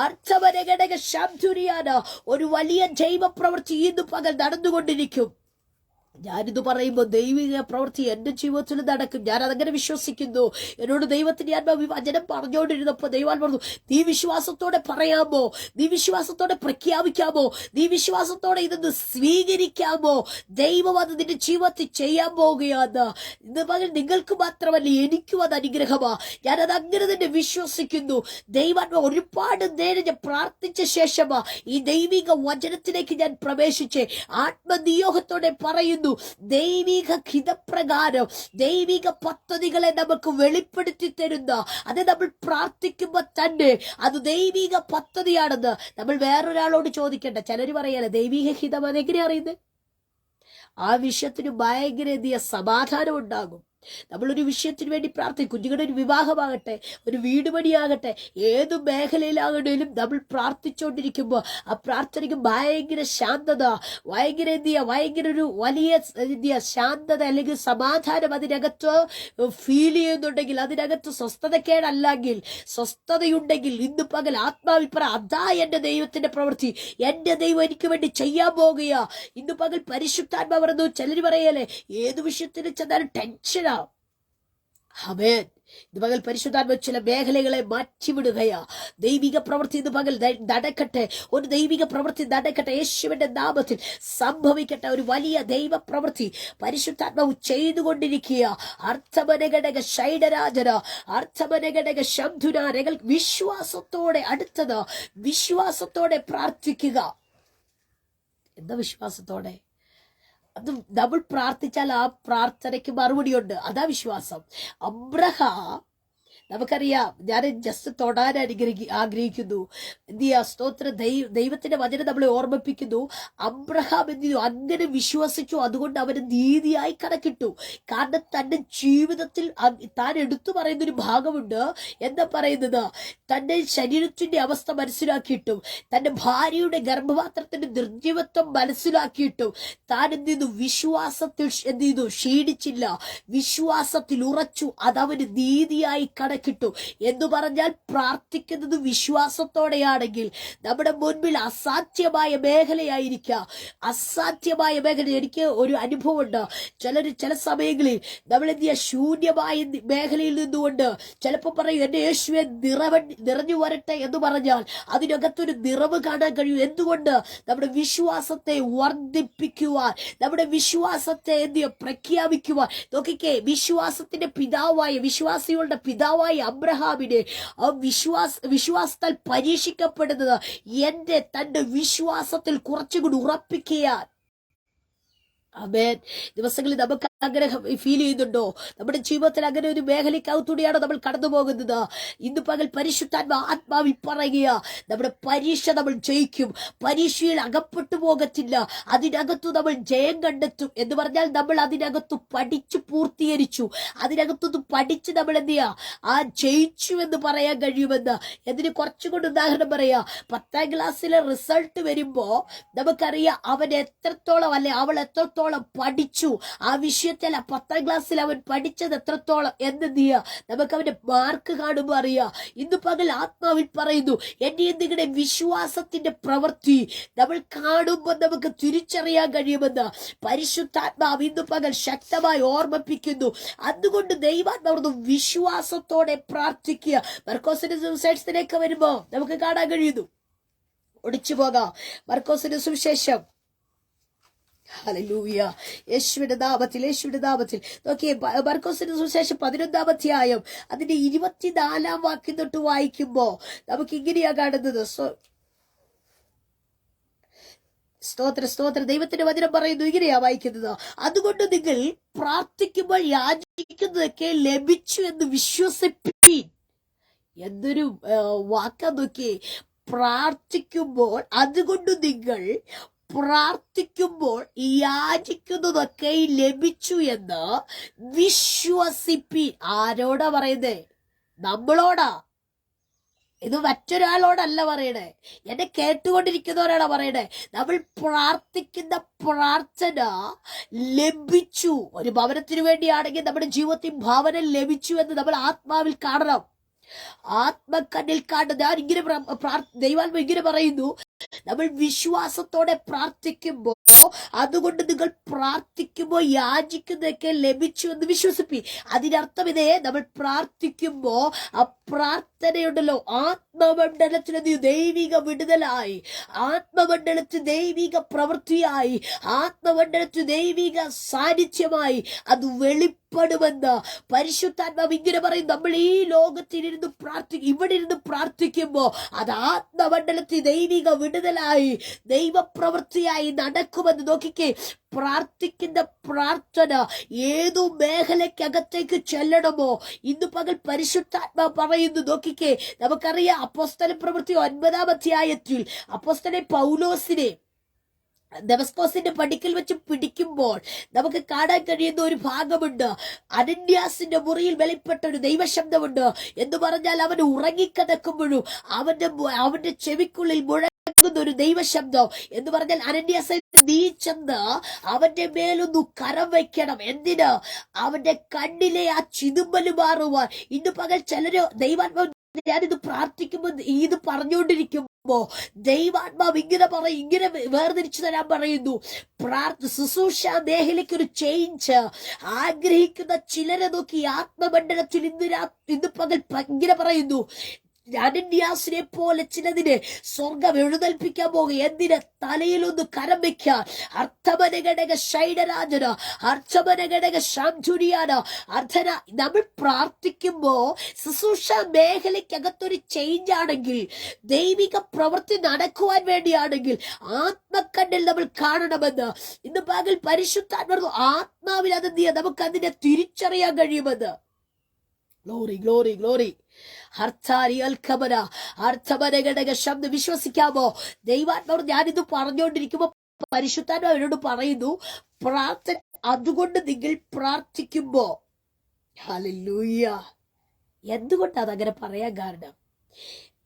അർത്ഥമനഘടക ശാന്തുരിയാന ഒരു വലിയ ജൈവപ്രവൃത്തി ഇന്ന് പകൽ നടന്നുകൊണ്ടിരിക്കും. ഞാനിത് പറയുമ്പോൾ ദൈവിക പ്രവൃത്തി എന്റെ ജീവിതത്തിൽ നടക്കും. ഞാൻ അതങ്ങനെ വിശ്വസിക്കുന്നു. എന്നോട് ദൈവത്തിന്റെ ആത്മാവ് വചനം പറഞ്ഞുകൊണ്ടിരുന്നപ്പോ ദൈവാൻ പറഞ്ഞു, നീ വിശ്വാസത്തോടെ പറയാമോ? നീ വിശ്വാസത്തോടെ പ്രഖ്യാപിക്കാമോ? നീ വിശ്വാസത്തോടെ ഇതൊന്ന് സ്വീകരിക്കാമോ? ദൈവം അത് നിന്റെ ജീവിതത്തിൽ ചെയ്യാൻ പോവുകയാണ്. ഇന്ന് പകൽ നിങ്ങൾക്ക് മാത്രമല്ല, എനിക്കും അത് അനുഗ്രഹമാ. ഞാനത് അങ്ങനെ തന്നെ വിശ്വസിക്കുന്നു. ദൈവാത്മാവ് ഒരുപാട് നേരം ഞാൻ പ്രാർത്ഥിച്ച ശേഷമാ ഈ ദൈവിക വചനത്തിലേക്ക് ഞാൻ പ്രവേശിച്ച് ആത്മനിയോഗത്തോടെ പറയുന്നു, ദൈവിക ഹിതപ്രകാരം ദൈവിക പദ്ധതികളെ നമുക്ക് വെളിപ്പെടുത്തി തരുന്ന, അത് നമ്മൾ പ്രാർത്ഥിക്കുമ്പോൾ തന്നെ അത് ദൈവിക പദ്ധതിയാണെന്ന് നമ്മൾ വേറൊരാളോട് ചോദിക്കേണ്ട. ചിലര് പറയല ദൈവിക ഹിതം അതെങ്ങനെ അറിയുന്നത്? ആ വിഷയത്തിന് ഭയങ്കര സമാധാനം ഉണ്ടാകും. നമ്മളൊരു വിഷയത്തിന് വേണ്ടി പ്രാർത്ഥിക്കും. കുഞ്ഞുങ്ങളുടെ ഒരു വിവാഹമാകട്ടെ, ഒരു വീട് പണിയാകട്ടെ, ഏത് മേഖലയിലാകണേലും നമ്മൾ പ്രാർത്ഥിച്ചുകൊണ്ടിരിക്കുമ്പോൾ ആ പ്രാർത്ഥനയ്ക്ക് ഭയങ്കര ശാന്തത, ഭയങ്കര ഒരു വലിയ ശാന്തത അല്ലെങ്കിൽ സമാധാനം അതിനകത്ത് ഫീൽ ചെയ്യുന്നുണ്ടെങ്കിൽ, അതിനകത്ത് സ്വസ്ഥതക്കേടല്ലെങ്കിൽ, സ്വസ്ഥതയുണ്ടെങ്കിൽ, ഇന്ന് പകൽ ആത്മാവിൽ പറ, അതാ എന്റെ ദൈവത്തിന്റെ പ്രവൃത്തി, എന്റെ ദൈവം എനിക്ക് വേണ്ടി ചെയ്യാൻ പോകുക. ഇന്ന് പകൽ പരിശുദ്ധാത്മാ പറഞ്ഞു. ചിലർ പറയല്ലേ, ഏത് വിഷയത്തിന് ചെന്നാലും ടെൻഷനാ. ആമേൻ. ഇത് പകൽ പരിശുദ്ധാത്മ ചില മേഖലകളെ മാറ്റിവിടുകയാ. ദൈവിക പ്രവൃത്തി ഇത് പകൽ നടക്കട്ടെ. ഒരു ദൈവിക പ്രവൃത്തി നടക്കട്ടെ. യേശുവിന്റെ നാമത്തിൽ സംഭവിക്കട്ടെ. ഒരു വലിയ ദൈവ പ്രവൃത്തി പരിശുദ്ധാത്മാവ് ചെയ്തുകൊണ്ടിരിക്കുക. അർത്ഥമനഘടക ശൈഡരാജന, അർത്ഥമനഘടക ശബ്ദുനാരകൾ വിശ്വാസത്തോടെ അടുത്തത്, വിശ്വാസത്തോടെ പ്രാർത്ഥിക്കുക. എന്താ വിശ്വാസത്തോടെ? അത് നമ്മൾ പ്രാർത്ഥിച്ചാൽ ആ പ്രാർത്ഥനയ്ക്ക് മറുപടിയുണ്ട്. അതാ വിശ്വാസം. അബ്രഹാം, നമുക്കറിയാം, ഞാൻ ജസ്റ്റ് തൊടാൻ ആഗ്രഹിക്കുന്നു. സ്തോത്ര ദൈവത്തിന്റെ വചനം നമ്മളെ ഓർമ്മിപ്പിക്കുന്നു. അബ്രഹാം എന്ത് ചെയ്തു? അങ്ങനെ വിശ്വസിച്ചു. അതുകൊണ്ട് അവന് നീതിയായി കണക്കിട്ടു. കാരണം തന്റെ ജീവിതത്തിൽ താൻ എടുത്തു പറയുന്നൊരു ഭാഗമുണ്ട്. എന്താ പറയുന്നത്? തന്റെ ശരീരത്തിന്റെ അവസ്ഥ മനസ്സിലാക്കിയിട്ടും, തന്റെ ഭാര്യയുടെ ഗർഭപാത്രത്തിന്റെ നിർജീവത്വം മനസ്സിലാക്കിയിട്ടും താൻ എന്ത് ചെയ്തു? വിശ്വാസത്തിൽ എന്ത് ചെയ്തു? ക്ഷീണിച്ചില്ല, വിശ്വാസത്തിൽ ഉറച്ചു. അതവന് നീതിയായി കിട്ടു എന്ന് പറഞ്ഞാൽ, പ്രാർത്ഥിക്കുന്നത് വിശ്വാസത്തോടെയാണെങ്കിൽ നമ്മുടെ മുൻപിൽ അസാധ്യമായ മേഖലയായിരിക്കാം. അസാധ്യമായ മേഖല. എനിക്ക് ഒരു അനുഭവമുണ്ട്. ചില സമയങ്ങളിൽ നമ്മൾ എന്ത് ചെയ്യുക? ശൂന്യമായ മേഖലയിൽ നിന്നുകൊണ്ട് ചിലപ്പോൾ പറയും, എന്റെ യേശുവെ നിറഞ്ഞു വരട്ടെ എന്ന് പറഞ്ഞാൽ അതിനകത്തൊരു നിറവ് കാണാൻ കഴിയും. എന്തുകൊണ്ട്? നമ്മുടെ വിശ്വാസത്തെ വർദ്ധിപ്പിക്കുവാൻ, നമ്മുടെ വിശ്വാസത്തെ എന്ത് ചെയ്യുക? പ്രഖ്യാപിക്കുവാൻ. നോക്കിക്കേ, വിശ്വാസത്തിന്റെ പിതാവായ, വിശ്വാസികളുടെ പിതാവായ അബ്രഹാമിനെ വിശ്വാസത്താൽ പരീക്ഷിക്കപ്പെടുന്നത് തന്റെ വിശ്വാസത്തിൽ കുറച്ചുകൂടി ഉറപ്പിക്കാൻ. ആമേൻ. ദിവസങ്ങളിൽ നമുക്ക് അങ്ങനെ ഫീൽ ചെയ്യുന്നുണ്ടോ? നമ്മുടെ ജീവിതത്തിൽ അങ്ങനെ ഒരു മേഖലയ്ക്കകത്തൂടെയാണോ നമ്മൾ കടന്നു പോകുന്നത്? ഇന്ന് പകൽ ആത്മാവിൽ പറയുക, നമ്മുടെ പരീക്ഷ നമ്മൾ ജയിക്കും. പരീക്ഷയിൽ അകപ്പെട്ടു പോകത്തില്ല. അതിനകത്തു നമ്മൾ ജയം കണ്ടെത്തും. എന്ന് പറഞ്ഞാൽ നമ്മൾ അതിനകത്തു പഠിച്ചു പൂർത്തീകരിച്ചു. അതിനകത്തു പഠിച്ച് നമ്മൾ എന്ത് ചെയ്യുക? ജയിച്ചു എന്ന് പറയാൻ കഴിയുമെന്ന്. ഇതിന് കുറച്ചുകൂടി ഉദാഹരണം പറയാ. 10ാം ക്ലാസ്സിലെ റിസൾട്ട് വരുമ്പോ നമുക്കറിയാം അവൻ എത്രത്തോളം, അല്ലെ അവൾ എത്രത്തോളം പഠിച്ചു. ആ വിഷയത്തിൽ 10ാം ക്ലാസ്സിൽ അവൻ പഠിച്ചത് എത്രത്തോളം എന്ന് നമുക്ക് അവന്റെ മാർക്ക് കാണുമ്പോൾ അറിയാം. ഇന്ന് പകൽ ആത്മാവിൽ പറയുന്നു, എന്റെ നിങ്ങളുടെ വിശ്വാസത്തിന്റെ പ്രവൃത്തി നമ്മൾ കാണുമ്പോൾ നമുക്ക് തിരിച്ചറിയാൻ കഴിയുമെന്ന് പരിശുദ്ധാത്മാവ് ഇന്ന് പകൽ ശക്തമായി ഓർമ്മിപ്പിക്കുന്നു. അതുകൊണ്ട് ദൈവാത്മാവ് വിശ്വാസത്തോടെ പ്രാർത്ഥിക്കുക. മർക്കോസിന്റെ സുവിശേഷത്തിലേക്ക് വരുമ്പോ നമുക്ക് കാണാൻ കഴിയുന്നു. ഒടിച്ചു പോകാം. മർക്കോസിന്റെ സുവിശേഷം, ഹല്ലേലൂയ, യേശുവിന്റെ നാമത്തിൽ നോക്കിയേ. മർക്കോസിന്റെ സുവിശേഷം 11ാം അധ്യായം അതിന്റെ 24ാം വാക്യം തൊട്ട് വായിക്കുമ്പോ നമുക്ക് ഇങ്ങനെയാ കാണുന്നത്. സ്തോത്ര ദൈവത്തിന്റെ വചനം പറയുന്നു, ഇങ്ങനെയാ വായിക്കുന്നത്. അതുകൊണ്ട് നിങ്ങൾ പ്രാർത്ഥിക്കുമ്പോൾ യാചിക്കുന്നതൊക്കെ ലഭിച്ചു എന്ന് വിശ്വസിപ്പീൻ. എന്തൊരു വാക്കാ നോക്കി. പ്രാർത്ഥിക്കുമ്പോൾ, അതുകൊണ്ട് നിങ്ങൾ പ്രാർത്ഥിക്കുമ്പോൾ യാചിക്കുന്നതൊക്കെ ലഭിച്ചു എന്ന് വിശ്വസിപ്പീൻ. ആരോടാ പറയുന്നേ? നമ്മളോടാ. ഇത് മറ്റൊരാളോടല്ല പറയണേ, എന്നെ കേട്ടുകൊണ്ടിരിക്കുന്നവരാണ് പറയണേ. നമ്മൾ പ്രാർത്ഥിക്കുന്ന പ്രാർത്ഥന ലഭിച്ചു. ഒരു ഭവനത്തിന് വേണ്ടിയാണെങ്കിൽ നമ്മുടെ ജീവിതത്തിൽ ഭവനം ലഭിച്ചു എന്ന് നമ്മൾ ആത്മാവിൽ കാണണം. ആത്മക്കണ്ണിൽ കാണുന്നത്. ഞാൻ ഇങ്ങനെ ദൈവാത്മ ഇങ്ങനെ പറയുന്നു, നമ്മൾ വിശ്വാസത്തോടെ പ്രാർത്ഥിക്കുമ്പോ, അതുകൊണ്ട് നിങ്ങൾ പ്രാർത്ഥിക്കുമ്പോ യാചിക്കുന്നതൊക്കെ ലഭിച്ചു എന്ന് വിശ്വസിപ്പി. അതിനർത്ഥം ഇതേ, നമ്മൾ പ്രാർത്ഥിക്കുമ്പോ ആ പ്രാർത്ഥനയുണ്ടല്ലോ, ആത്മമണ്ഡലത്തിന് ദൈവിക വിടുതലായി, ആത്മമണ്ഡലത്തിൽ ദൈവിക പ്രവൃത്തിയായി, ആത്മമണ്ഡലത്തിൽ ദൈവിക സാന്നിധ്യമായി അത് വെളിപ്പെടുമെന്ന് പരിശുദ്ധാത്മാവ് ഇങ്ങനെ പറയും. നമ്മൾ ഈ ലോകത്തിലിരുന്ന് ഇവിടെ ഇരുന്ന് പ്രാർത്ഥിക്കുമ്പോ അത് ആത്മമണ്ഡലത്തിൽ ദൈവിക വിടുതലായി, ദൈവപ്രവൃത്തിയായി നടക്കുമെന്ന്. നോക്കിക്കേ, പ്രാർത്ഥിക്കുന്ന പ്രാർത്ഥന ഏതു മേഖലയ്ക്കകത്തേക്ക് ചെല്ലണമോ ഇന്ന് പകൽ പരിശുദ്ധാത്മാ പറയുന്നു. നോക്കിക്കേ, നമുക്കറിയാം അപ്പോസ്തല പ്രവൃത്തി 9ാം അധ്യായത്തിൽ അപ്പോസ്തലൻ പൗലോസിനെ ദമസ്കോസിന്റെ പടിക്കൽ വെച്ച് പിടിക്കുമ്പോൾ നമുക്ക് കാണാൻ കഴിയുന്ന ഒരു ഭാഗമുണ്ട്. അനന്യാസിന്റെ മുറിയിൽ വെളിപ്പെട്ട ഒരു ദൈവശബ്ദമുണ്ട് എന്ന് പറഞ്ഞാൽ അവൻ ഉറങ്ങിക്കിടക്കുമ്പോഴും അവന്റെ ചെവിക്കുള്ളിൽ മുഴങ്ങുന്ന ഒരു ദൈവശബ്ദം എന്ന് പറഞ്ഞാൽ അനന്യാസ് നീ ചെന്ന് അവന്റെ മേലൊന്നു കരം വയ്ക്കണം. എന്തിന്? അവന്റെ കണ്ണിലെ ആ ചിതുമ്പല് മാറുവാൻ. ഇന്ന് പകൽ ചിലര് ദൈവാത്മാവ്, ഞാനിത് പ്രാർത്ഥിക്കുമ്പോ ഇത് പറഞ്ഞുകൊണ്ടിരിക്കുമ്പോ ദൈവാത്മാവ് ഇങ്ങനെ വേർതിരിച്ചു തരാൻ പറയുന്നു. ശുശ്രൂഷ മേഖലയ്ക്ക് ഒരു ചേഞ്ച് ആഗ്രഹിക്കുന്ന ചിലരെ നോക്കി ആത്മമണ്ഡലത്തിൽ ഇന്ന് പകൽ ഇങ്ങനെ പറയുന്നു. അനന്യാസിനെ പോലെ ചിലതിനെ സ്വർഗം എഴുന്നേൽപ്പിക്കാൻ പോകുക. എന്തിന്? തലയിലൊന്ന് കരം വെക്കാൻ. അർത്ഥമനഘടക ശൈഡരാജന അർത്ഥമനഘടക ശാംധുരിയാന അർത്ഥന. നമ്മൾ പ്രാർത്ഥിക്കുമ്പോ ശുശ്രൂഷ മേഖലയ്ക്കകത്തൊരു ചേഞ്ച് ആണെങ്കിൽ, ദൈവിക പ്രവൃത്തി നടക്കുവാൻ വേണ്ടിയാണെങ്കിൽ ആത്മക്കണ്ണിൽ നമ്മൾ കാണണമെന്ന് ഇന്ന് പകൽ പരിശുദ്ധാത്മാവ് ആത്മാവിൽ അത് നമുക്ക് അതിനെ തിരിച്ചറിയാൻ കഴിയുമെന്ന്. Glory glory glory. അർത്ഥമനഘടക ശബ്ദം വിശ്വസിക്കാമോ? ദൈവാത്മാവ് ഞാനിത് പറഞ്ഞുകൊണ്ടിരിക്കുമ്പോ പരിശുദ്ധാത്മാവ് അവരോട് പറയുന്നു, പ്രാർത്ഥന. അതുകൊണ്ട് നിങ്ങൾ പ്രാർത്ഥിക്കുമ്പോ, ഹല്ലേലൂയ. എന്തുകൊണ്ടാണ് അതങ്ങനെ പറയാൻ കാരണം?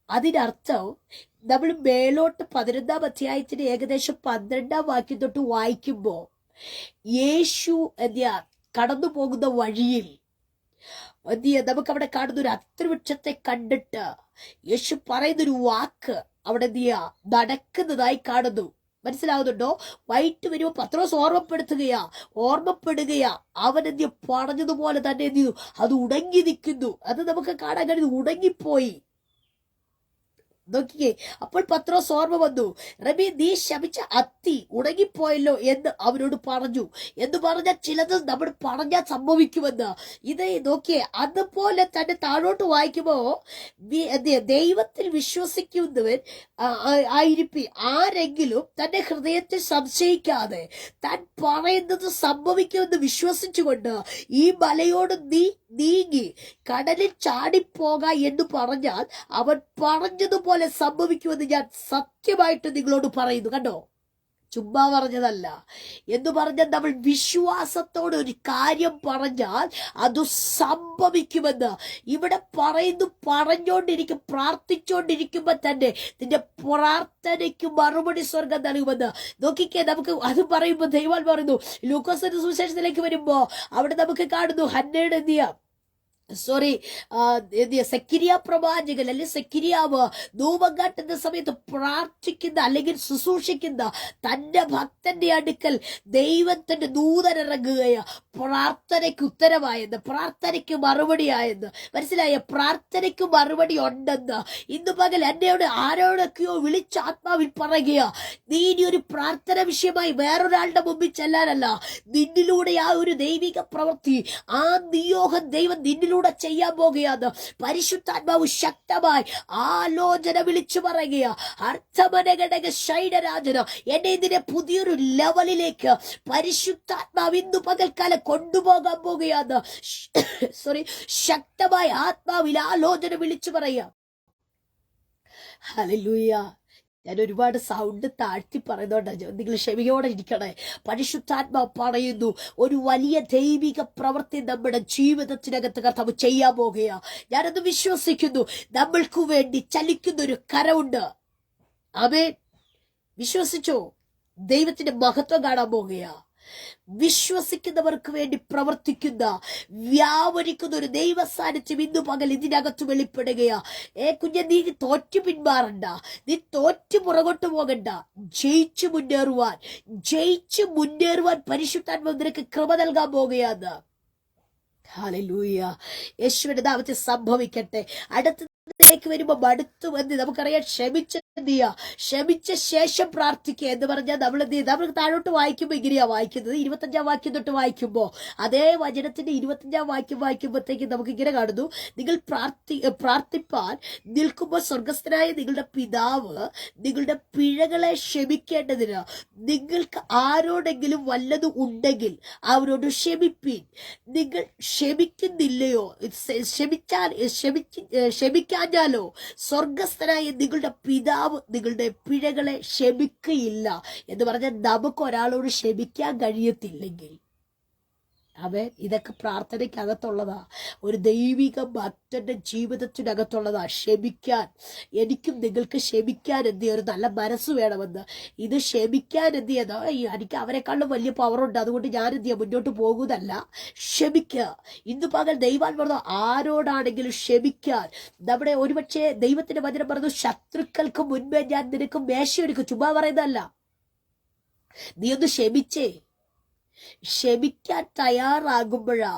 അതിനർത്ഥം നമ്മൾ മേലോട്ട് 11-ാം അധ്യായത്തിന് ഏകദേശം 12-ാം വാക്യം തൊട്ട് വായിക്കുമ്പോ യേശു കടന്നു പോകുന്ന വഴിയിൽ നമുക്കവിടെ കാണുന്ന ഒരു അത്തിവൃക്ഷത്തെ കണ്ടിട്ട് യേശു പറയുന്നൊരു വാക്ക് അവിടെ നടക്കുന്നതായി കാണുന്നു. മനസ്സിലാവുന്നുണ്ടോ? വൈകിട്ട് വരുമ്പോ പത്രോസ് ഓർമ്മപ്പെടുകയാ. അവൻ പറഞ്ഞതുപോലെ തന്നെ അത് ഉണങ്ങി നിൽക്കുന്നു. അത് നമുക്ക് കാണാൻ കഴിയുന്നു. ഉണങ്ങിപ്പോയി. നോക്കിയേ. അപ്പോൾ പത്രോസ് ഓർമ്മ വന്നു. റബി, നീ ശപിച്ച അത്തി ഉണങ്ങിപ്പോയല്ലോ എന്ന് അവനോട് പറഞ്ഞു. എന്ന് പറഞ്ഞാൽ ചിലത് നമ്മൾ പറഞ്ഞാൽ സംഭവിക്കുമെന്ന്. ഇത് നോക്കിയേ. അതുപോലെ തന്നെ താഴോട്ട് വായിക്കുമ്പോ ദൈവത്തിൽ വിശ്വസിക്കുന്നവൻ ആയിരിക്കും ആരെങ്കിലും തന്റെ ഹൃദയത്തിൽ സംശയിക്കാതെ താൻ പറയുന്നത് സംഭവിക്കുമെന്ന് വിശ്വസിച്ചുകൊണ്ട് ഈ മലയോട് നീങ്ങി കടലിൽ ചാടിപ്പോക എന്ന് പറഞ്ഞാൽ അവൻ പറഞ്ഞതുപോലെ സംഭവിക്കുമെന്ന് ഞാൻ സത്യമായിട്ട് നിങ്ങളോട് പറയുന്നു. കണ്ടോ? ചുമ്മാ പറഞ്ഞതല്ല. എന്ന് പറഞ്ഞാൽ നമ്മൾ വിശ്വാസത്തോടെ ഒരു കാര്യം പറഞ്ഞാൽ അത് സംഭവിക്കുമെന്ന് ഇവിടെ പറയുന്നു. പ്രാർത്ഥിച്ചോണ്ടിരിക്കുമ്പോ തന്നെ നിന്റെ പ്രാർത്ഥനയ്ക്ക് മറുപടി സ്വർഗം നൽകുമെന്ന്. നോക്കിക്കേ. നമുക്ക് അത് പറയുമ്പോ ദൈവം പറയുന്നു. ലൂക്കോസിന്റെ സുവിശേഷത്തിലേക്ക് വരുമ്പോ അവിടെ നമുക്ക് കാണുന്നു ഹന്നയുടെ സെക്കരിയ പ്രവാചകൻ അല്ലെങ്കിൽ സെക്കരിയാവ് ധൂപം കാട്ടുന്ന സമയത്ത് പ്രാർത്ഥിക്കുന്ന അല്ലെങ്കിൽ ശുശ്രൂഷിക്കുന്ന തന്റെ ഭക്തന്റെ അടുക്കൽ ദൈവത്തിന്റെ ദൂതനിറങ്ങുകയാ. പ്രാർത്ഥനയ്ക്ക് ഉത്തരവായെന്ന്, പ്രാർത്ഥനയ്ക്ക് മറുപടിയായെന്ന്. മനസ്സിലായ? പ്രാർത്ഥനയ്ക്ക് മറുപടി ഉണ്ടെന്ന് ഇന്ന് പകൽ എന്നോട് ആരോടൊക്കെയോ വിളിച്ച ആത്മാവിൽ പറയുകയാ. നീ ഇനി ഒരു പ്രാർത്ഥന വിഷയമായി വേറൊരാളുടെ മുമ്പിൽ ചെല്ലാനല്ല, നിന്നിലൂടെ ആ ഒരു ദൈവിക പ്രവൃത്തി, ആ നിയോഗം ദൈവം നിന്നിലൂടെ ചെയ്യാൻ പോകുകയാണ്. പരിശുദ്ധാത്മാവ് ശക്തമായി ആലോചന വിളിച്ചു പറയുക. അർത്ഥമനഘടക ശൈഡരാജന എന്നെ ഇതിനെ പുതിയൊരു ലെവലിലേക്ക് പരിശുദ്ധാത്മാവ് ഇന്ന് പകൽക്കാലം കൊണ്ടുപോകാൻ പോകുകയാണ്. ശക്തമായി ആത്മാവിൽ ആലോചന വിളിച്ചു പറയുക. ഹല്ലേലൂയ. ഞാൻ ഒരുപാട് സൗണ്ട് താഴ്ത്തി പറയുന്നോണ്ട് നിങ്ങൾ ക്ഷമയോടെ ഇരിക്കണേ. പരിശുദ്ധാത്മാവ് പറയുന്നു, ഒരു വലിയ ദൈവിക പ്രവൃത്തി നമ്മുടെ ജീവിതത്തിനകത്ത് കർത്താവ് ചെയ്യാൻ പോകുകയാ. ഞാനത് വിശ്വസിക്കുന്നു. നമ്മൾക്ക് വേണ്ടി ചലിക്കുന്ന ഒരു കരമുണ്ട്. ആമേൻ. വിശ്വസിച്ചോ? ദൈവത്തിന്റെ മഹത്വം കാണാൻ പോകുകയാ. വിശ്വസിക്കുന്നവർക്ക് വേണ്ടി പ്രവർത്തിക്കുന്ന വ്യാപരിക്കുന്ന ഒരു ദൈവ സാന്നിധ്യം ഇന്നു പകൽ ഇതിനകത്ത് വെളിപ്പെടുകയാ. കുഞ്ഞെ, നീ തോറ്റു പിന്മാറണ്ട, നീ തോറ്റു പുറകോട്ട് പോകണ്ട. ജയിച്ചു മുന്നേറുവാൻ പരിശുദ്ധാത്മാവ് നിനക്ക് കൃപ നൽകാൻ പോകുകയാണ്. ഹല്ലേലൂയ. യേശുവിന്റെ നാമത്തിൽ സംഭവിക്കട്ടെ. അടുത്തതിലേക്ക് വരുമ്പോ മടുത്തു വന്ന് നമുക്കറിയാം ക്ഷമിച്ച ശേഷം പ്രാർത്ഥിക്കുക എന്ന് പറഞ്ഞാൽ നമ്മൾ താഴോട്ട് വായിക്കുമ്പോ ഇങ്ങനെയാ വായിക്കുന്നത്. 25-ാം വാക്യം തൊട്ട് വായിക്കുമ്പോ അതേ വചനത്തിന്റെ 25-ാം വാക്യം വായിക്കുമ്പോഴത്തേക്ക് നമുക്ക് ഇങ്ങനെ കാണുന്നു. നിങ്ങൾ പ്രാർത്ഥിപ്പാൻ നിൽക്കുമ്പോൾ സ്വർഗസ്ഥനായ നിങ്ങളുടെ പിതാവ് നിങ്ങളുടെ പിഴകളെ ക്ഷമിക്കേണ്ടതിന് നിങ്ങൾക്ക് ആരോടെങ്കിലും വല്ലതും ഉണ്ടെങ്കിൽ അവരോട് ക്ഷമിപ്പീൻ. നിങ്ങൾ ക്ഷമിക്കുന്നില്ലയോ? ക്ഷമിക്കാഞ്ഞാലോ സ്വർഗസ്ഥനായ നിങ്ങളുടെ പിതാവ് കർത്താവ് നിങ്ങളുടെ പിഴകളെ ക്ഷമിക്കുകയില്ല എന്ന് പറഞ്ഞാൽ നമുക്ക് ഒരാളോട് ക്ഷമിക്കാൻ കഴിയത്തില്ലെങ്കിൽ ഇതൊക്കെ പ്രാർത്ഥനയ്ക്കകത്തുള്ളതാ. ഒരു ദൈവിക ഭക്തന്റെ ജീവിതത്തിനകത്തുള്ളതാ ക്ഷമിക്കാൻ. എനിക്കും നിങ്ങൾക്ക് ക്ഷമിക്കാൻ ഒരു നല്ല മനസ്സ് വേണമെന്ന്. ഇത് ക്ഷമിക്കാൻ എനിക്ക് അവരെക്കാളും വലിയ പവറുണ്ട്, അതുകൊണ്ട് ഞാൻ മുന്നോട്ട് പോകുന്നതല്ല. ക്ഷമിക്കുക. ഇന്ന് പകൽ ദൈവാൻ പറഞ്ഞു ആരോടാണെങ്കിലും ക്ഷമിക്കാൻ. നമ്മുടെ ഒരുപക്ഷെ ദൈവത്തിന്റെ വചനം പറഞ്ഞു ശത്രുക്കൾക്ക് മുൻപേ ഞാൻ നിനക്ക് മേശയൊരുക്കും. ചുമ്മാ പറയുന്നതല്ല, നീ ഒന്ന് ക്ഷമിച്ചേ. ക്ഷമിക്കാൻ തയ്യാറാകുമ്പോഴാ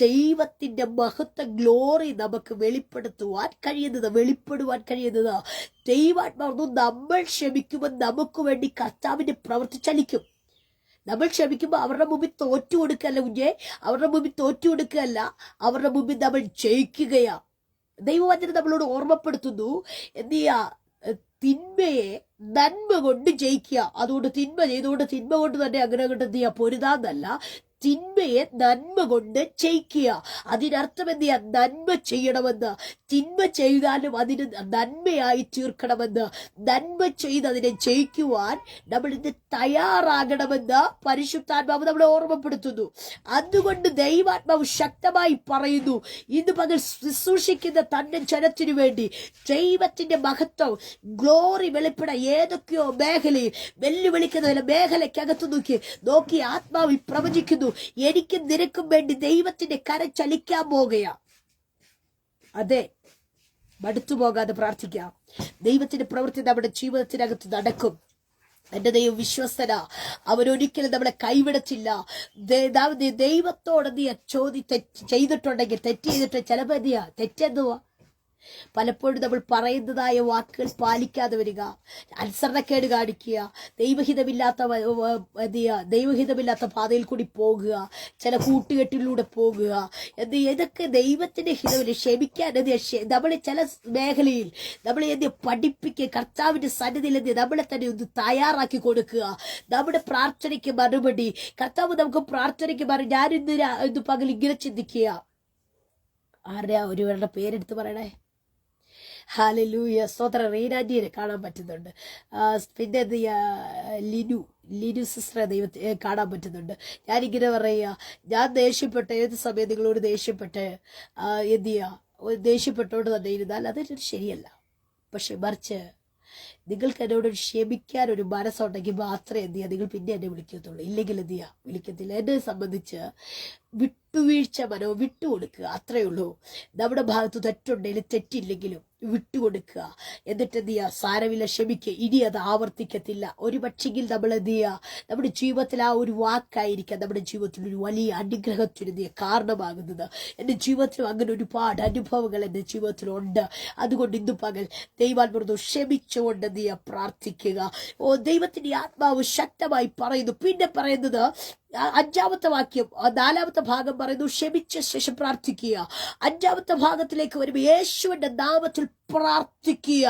ദൈവത്തിന്റെ മഹത്വ ഗ്ലോറി നമുക്ക് വെളിപ്പെടുവാൻ കഴിയുന്നത്. ദൈവാത്മാവ് നമ്മൾ ക്ഷമിക്കുമ്പോൾ നമുക്ക് വേണ്ടി കർത്താവിന്റെ പ്രവൃത്തി ചലിക്കും. നമ്മൾ ക്ഷമിക്കുമ്പോൾ അവരുടെ മുമ്പിൽ തോറ്റു കൊടുക്കുകയല്ല അവരുടെ മുമ്പിൽ നമ്മൾ ജയിക്കുകയാ. ദൈവവചനം നമ്മളോട് ഓർമ്മപ്പെടുത്തുന്നു, എന്ത് ചെയ്യാ, തിന്മയെ നന്മ കൊണ്ട് ജയിക്കുക. അതുകൊണ്ട് തിന്മ ചെയ്തുകൊണ്ട് തിന്മ കൊണ്ട് തന്നെ അങ്ങനെ കൊണ്ട് എന്ത് ചെയ്യുക, പൊരുതാന്നല്ല, തിന്മയെ നന്മ കൊണ്ട് ജയിക്കുക. അതിനർത്ഥം എന്ത് ചെയ്യാ, നന്മ ചെയ്യണമെന്ന്. തിന്മ ചെയ്താലും അതിന് നന്മയായി തീർക്കണമെന്ന്, നന്മ ചെയ്ത് അതിനെ ജയിക്കുവാൻ നമ്മൾ ഇന്ന് തയ്യാറാകണമെന്ന് പരിശുദ്ധാത്മാവ് നമ്മളെ ഓർമ്മപ്പെടുത്തുന്നു. അതുകൊണ്ട് ദൈവാത്മാവ് ശക്തമായി പറയുന്നു, ഇന്ന് പകൽ ശുശ്രൂഷിക്കുന്ന തന്റെ ജനത്തിനു വേണ്ടി ദൈവത്തിന്റെ മഹത്വം ഗ്ലോറി വെളിപ്പെടാൻ ഏതൊക്കെയോ മേഖലയിൽ വെല്ലുവിളിക്കുന്ന മേഖലയ്ക്കകത്ത് നോക്കി ആത്മാവിൽ പ്രവചിക്കുന്നു, എനിക്കും നിനക്കും വേണ്ടി ദൈവത്തിന്റെ കരം ചലിക്കാൻ പോകുകയാ. അതെ, മടുത്തു പോകാതെ പ്രാർത്ഥിക്കാം. ദൈവത്തിന്റെ പ്രവൃത്തി നമ്മുടെ ജീവിതത്തിനകത്ത് നടക്കും. എന്റെ ദൈവം വിശ്വസ്തന, അവരൊരിക്കലും നമ്മളെ കൈവിടത്തില്ല. ദൈവത്തോട് നീ ചെയ്തിട്ടുണ്ടെങ്കിൽ, തെറ്റ് ചെയ്തിട്ട് ചിലപ്പോ തെറ്റെന്തുവാ, പലപ്പോഴും നമ്മൾ പറയുന്നതായ വാക്കുകൾ പാലിക്കാതെ വരിക, അനുസരണക്കേട് കാണിക്കുക, ദൈവഹിതമില്ലാത്ത പാതയിൽ കൂടി പോകുക, ചില കൂട്ടുകെട്ടിലൂടെ പോകുക. ഇതൊക്കെ ദൈവത്തിന്റെ ഹിതമില്ല. ക്ഷമിക്കാൻ നമ്മൾ ചില മേഖലയിൽ നമ്മൾ പഠിപ്പിക്കുക, കർത്താവിന്റെ സന്നിധിയിൽ നമ്മളെ തന്നെ ഒന്ന് തയ്യാറാക്കി കൊടുക്കുക. നമ്മുടെ പ്രാർത്ഥനയ്ക്ക് മറുപടി കർത്താവ് നമുക്ക് പ്രാർത്ഥനയ്ക്ക് ഞാനിന്ന് പകൽ ഇങ്ങനെ ചിന്തിക്കുക. ആരുടെയാ ഒരുവരുടെ പേരെടുത്ത് പറയണേ? ഹല്ലേലൂയ. സ്തോത്ര. റീനാജിയെ കാണാൻ പറ്റുന്നുണ്ട്. പിന്നെ എന്ത് ചെയ്യാ, ലിനു സിസ്റ്ററെ ദൈവത്തെ കാണാൻ പറ്റുന്നുണ്ട്. ഞാനിങ്ങനെ പറയുക, ഞാൻ ദേഷ്യപ്പെട്ട ഏത് സമയം നിങ്ങളോട് ദേഷ്യപ്പെട്ട് എന്ത് ചെയ്യുക, ദേഷ്യപ്പെട്ടോണ്ട് തന്നെ ഇരുന്നാൽ അതൊരു ശരിയല്ല. പക്ഷെ മറിച്ച് നിങ്ങൾക്ക് എന്നോട് ക്ഷമിക്കാൻ ഒരു മനസ്സുണ്ടെങ്കിൽ മാത്രമേ എന്ത് ചെയ്യുക, നിങ്ങൾ പിന്നെ എന്നെ വിളിക്കത്തുള്ളൂ. ഇല്ലെങ്കിൽ എന്ത് ചെയ്യുക, വിളിക്കത്തില്ല. എന്നെ സംബന്ധിച്ച് വിട്ടുവീഴ്ച വിട്ടുകൊടുക്കുക, അത്രയേ ഉള്ളൂ. നമ്മുടെ ഭാഗത്ത് തെറ്റുണ്ടെങ്കിലും തെറ്റില്ലെങ്കിലും വിട്ടുകൊടുക്കുക. എന്നിട്ട് എന്ത് ചെയ്യുക, സാരമില്ല, ക്ഷമിക്കുക, ഇനി അത് ആവർത്തിക്കത്തില്ല. ഒരു പക്ഷെങ്കിൽ നമ്മൾ എന്ത് ചെയ്യുക, നമ്മുടെ ജീവിതത്തിൽ ആ ഒരു വാക്കായിരിക്കാം നമ്മുടെ ജീവിതത്തിൽ ഒരു വലിയ അനുഗ്രഹത്തിന് കാരണമാകുന്നത്. എൻ്റെ ജീവിതത്തിലും അങ്ങനെ ഒരുപാട് അനുഭവങ്ങൾ എൻ്റെ ജീവിതത്തിലുണ്ട്. അതുകൊണ്ട് ഇന്ന് പകൽ ദൈവാത്മാവ് ക്ഷമിച്ചുകൊണ്ട് എന്ത് ചെയ്യുക, പ്രാർത്ഥിക്കുക. ദൈവത്തിന്റെ ആത്മാവ് ശക്തമായി പറയുന്നു. പിന്നെ പറയുന്നത് 5ാമത്തെ വാക്യം, 4ാമത്തെ ഭാഗം പറയുന്നു, ക്ഷമിച്ച ശേഷം പ്രാർത്ഥിക്കുക. 5ാമത്തെ ഭാഗത്തിലേക്ക് വരുമ്പോൾ യേശുവിന്റെ നാമത്തിൽ പ്രാർത്ഥിക്കുക.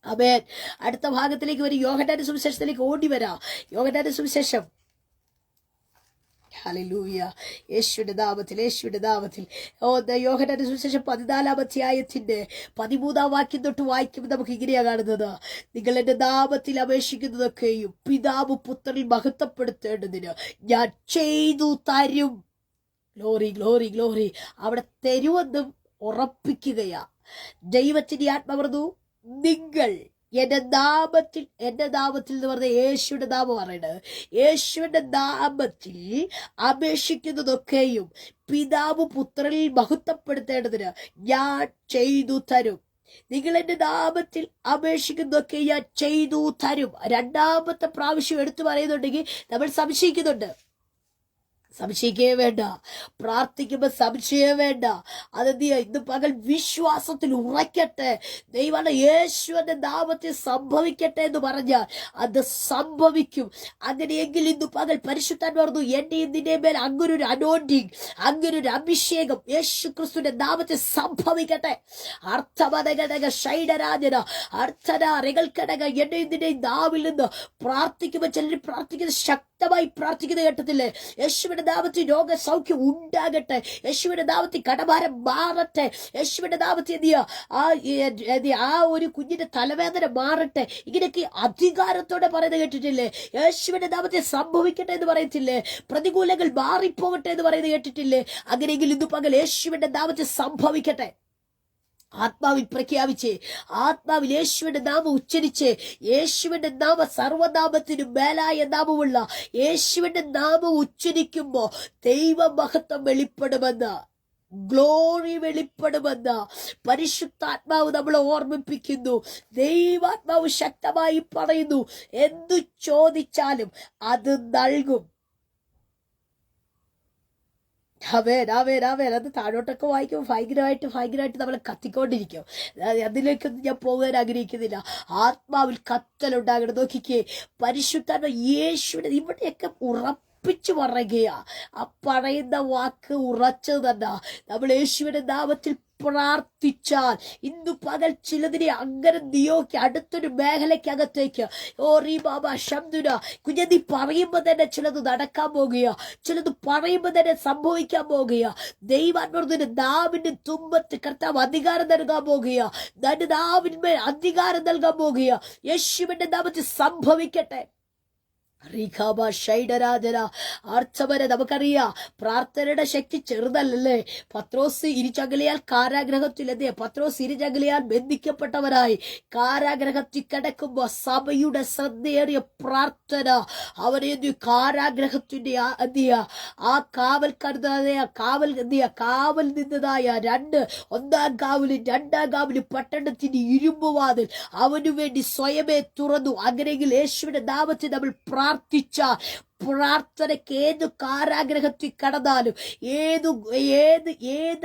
ആമേൻ. അടുത്ത ഭാഗത്തിലേക്ക് വരും. യോഹന്നാന്റെ സുവിശേഷത്തിലേക്ക് ഓടി വരാം. യോഹന്നാന്റെ സുവിശേഷം, ഹല്ലേലൂയ, യേശുവിന്റെ നാമത്തിൽ. യോഹന്നാന്റെ സുവിശേഷം 14-ാം അധ്യായത്തിന്റെ 13-ാം വാക്യം തൊട്ട് വായിക്കുമ്പോൾ നമുക്ക് ഇങ്ങനെയാ കാണുന്നത്, നിങ്ങൾ എന്റെ നാമത്തിൽ അപേക്ഷിക്കുന്നതൊക്കെയും പിതാവ് പുത്രനിൽ മഹത്വപ്പെടുത്തേണ്ടതിന് ഞാൻ ചെയ്തു തരും. Glory glory glory. അവിടെ തരുമെന്നും ഉറപ്പിക്കുകയാ. ദൈവത്തിന്റെ ആത്മാവ്തു, നിങ്ങൾ എന്റെ നാമത്തിൽ എന്ന് പറഞ്ഞ യേശുവിന്റെ നാമം പറയണത്, യേശുവിന്റെ നാമത്തിൽ അപേക്ഷിക്കുന്നതൊക്കെയും പിതാവ് പുത്രനിൽ മഹത്വപ്പെടുത്തേണ്ടതിന് ഞാൻ ചെയ്തു തരും. നിങ്ങൾ എന്റെ നാമത്തിൽ അപേക്ഷിക്കുന്നതൊക്കെ ഞാൻ ചെയ്തു തരും. 2ാമത്തെ പ്രാവശ്യം എടുത്തു പറയുന്നുണ്ടെങ്കിൽ നമ്മൾ സംശയിക്കുന്നുണ്ട്. സംശയിക്കേ വേണ്ട. പ്രാർത്ഥിക്കുമ്പോൾ സംശയം വേണ്ട. അതെന്ത് ചെയ്യുക, ഇന്ന് പകൽ വിശ്വാസത്തിൽ ഉറയ്ക്കട്ടെ. ദൈവം യേശുവിന്റെ നാമത്തിൽ സംഭവിക്കട്ടെ എന്ന് പറഞ്ഞാൽ അത് സംഭവിക്കും. അങ്ങനെയെങ്കിൽ ഇന്ന് പകൽ പരിശുദ്ധാത്മാവ് പറഞ്ഞു, എന്റെ ഇതിന്റെ മേൽ അങ്ങനൊരു അനോയിന്റിങ്, അങ്ങനൊരു അഭിഷേകം യേശു ക്രിസ്തുവിന്റെ നാമത്തിൽ സംഭവിക്കട്ടെ. അർത്ഥമതകടക ശൈഡരാജന അർത്ഥന റികൾക്കടക എന്റെ ഇതിന്റെ നാവിൽ നിന്ന് പ്രാർത്ഥിക്കുമ്പോൾ ചിലർ പ്രാർത്ഥിക്കുന്ന ശക്തമായി പ്രാർത്ഥിക്കുന്നത് കേട്ടത്തില്ലേ? യേശുവിന്റെ നാമത്തിൽ രോഗസൗഖ്യം ഉണ്ടാകട്ടെ. യേശുവിന്റെ നാമത്തിൽ കടഭാരം മാറട്ടെ. യേശുവിന്റെ നാമത്തിൽ ആ ഒരു കുഞ്ഞിന്റെ തലവേദന മാറട്ടെ. ഇങ്ങനെയൊക്കെ അധികാരത്തോടെ പറയുന്നത് കേട്ടിട്ടില്ലേ? യേശുവിന്റെ നാമത്തിൽ സംഭവിക്കട്ടെ എന്ന് പറയത്തില്ലേ? പ്രതികൂലങ്ങൾ മാറിപ്പോകട്ടെ എന്ന് പറയുന്നത് കേട്ടിട്ടില്ലേ? അങ്ങനെയെങ്കിൽ ഇന്ന് പകൽ യേശുവിന്റെ നാമത്തിൽ സംഭവിക്കട്ടെ. ആത്മാവിൽ പ്രഖ്യാപിച്ച്, ആത്മാവിൽ യേശുവിന്റെ നാമം ഉച്ചരിച്ച്, യേശുവിന്റെ നാമം സർവനാമത്തിനും മേലായ നാമമുള്ള യേശുവിന്റെ നാമം ഉച്ചരിക്കുമ്പോ ദൈവമഹത്വം വെളിപ്പെടുമെന്ന്, ഗ്ലോറി വെളിപ്പെടുമെന്ന് പരിശുദ്ധാത്മാവ് നമ്മളെ ഓർമ്മിപ്പിക്കുന്നു. ദൈവാത്മാവ് ശക്തമായി പറയുന്നു, എന്തു ചോദിച്ചാലും അത് നൽകും. അത് താഴോട്ടൊക്കെ വായിക്കുമ്പോൾ ഭയങ്കരമായിട്ട് നമ്മളെ കത്തിക്കൊണ്ടിരിക്കും. അതിലേക്കൊന്നും ഞാൻ പോകാൻ ആഗ്രഹിക്കുന്നില്ല. ആത്മാവിൽ കത്തലുണ്ടാകണം. നോക്കിക്കേ, പരിശുദ്ധാത്മ യേശുവിനെ ഇവിടെയൊക്കെ ഉറപ്പിച്ചു പറയുകയാ. ആ പറയുന്ന വാക്ക് ഉറച്ചു തന്നെ. നമ്മൾ യേശുവിന്റെ നാമത്തിൽ പ്രാർത്ഥിച്ചാൽ ഇന്നു പകൽ ചിലതിനെ അങ്ങനെ നിയോഗിക്കുക അടുത്തൊരു മേഖലയ്ക്കകത്തേക്ക്. ഓ റീബാബ ശബ്ദുന കുഞ്ഞി പറയുമ്പോൾ തന്നെ ചിലത് നടക്കാൻ പോകുക, ചിലത് പറയുമ്പോൾ തന്നെ സംഭവിക്കാൻ പോകുക. ദൈവാത്മാവിന്റെ നാവിന്റെ തുമ്പത്ത് കർത്താവ് അധികാരം നൽകാൻ പോകുക. തന്റെ നാവിന്മേൽ അധികാരം നൽകാൻ പോകുക. യേശുവിന്റെ നാമത്തിൽ സംഭവിക്കട്ടെ. അർത്ഥവരെ നമുക്കറിയാം, പ്രാർത്ഥനയുടെ ശക്തി ചെറുതല്ലേ. പത്രോസ് ഇരുചങ്ങലയാൽ കാരാഗ്രഹത്തിലെത്തിയ പത്രോസ് ഇരുചങ്ങലയാൽ ബന്ധിക്കപ്പെട്ടവരായി കാരാഗ്രഹത്തിൽ കിടക്കുമ്പോ സഭയുടെ ശ്രദ്ധയേറിയ പ്രാർത്ഥന അവരെ കാരാഗ്രഹത്തിന്റെ ആ കാവൽ നിന്നതായ ഒന്നാം കാവലും പട്ടണത്തിന്റെ ഇരുമ്പുവാതിൽ അവനു വേണ്ടി സ്വയമേ തുറന്നു. അങ്ങനെയെങ്കിൽ യേശുവിന്റെ നാമത്തിൽ നമ്മൾ പ്രാർത്ഥിച്ച പ്രാർത്ഥനയ്ക്ക് ഏത് കാരാഗ്രഹത്തിൽ കടന്നാലും, ഏത്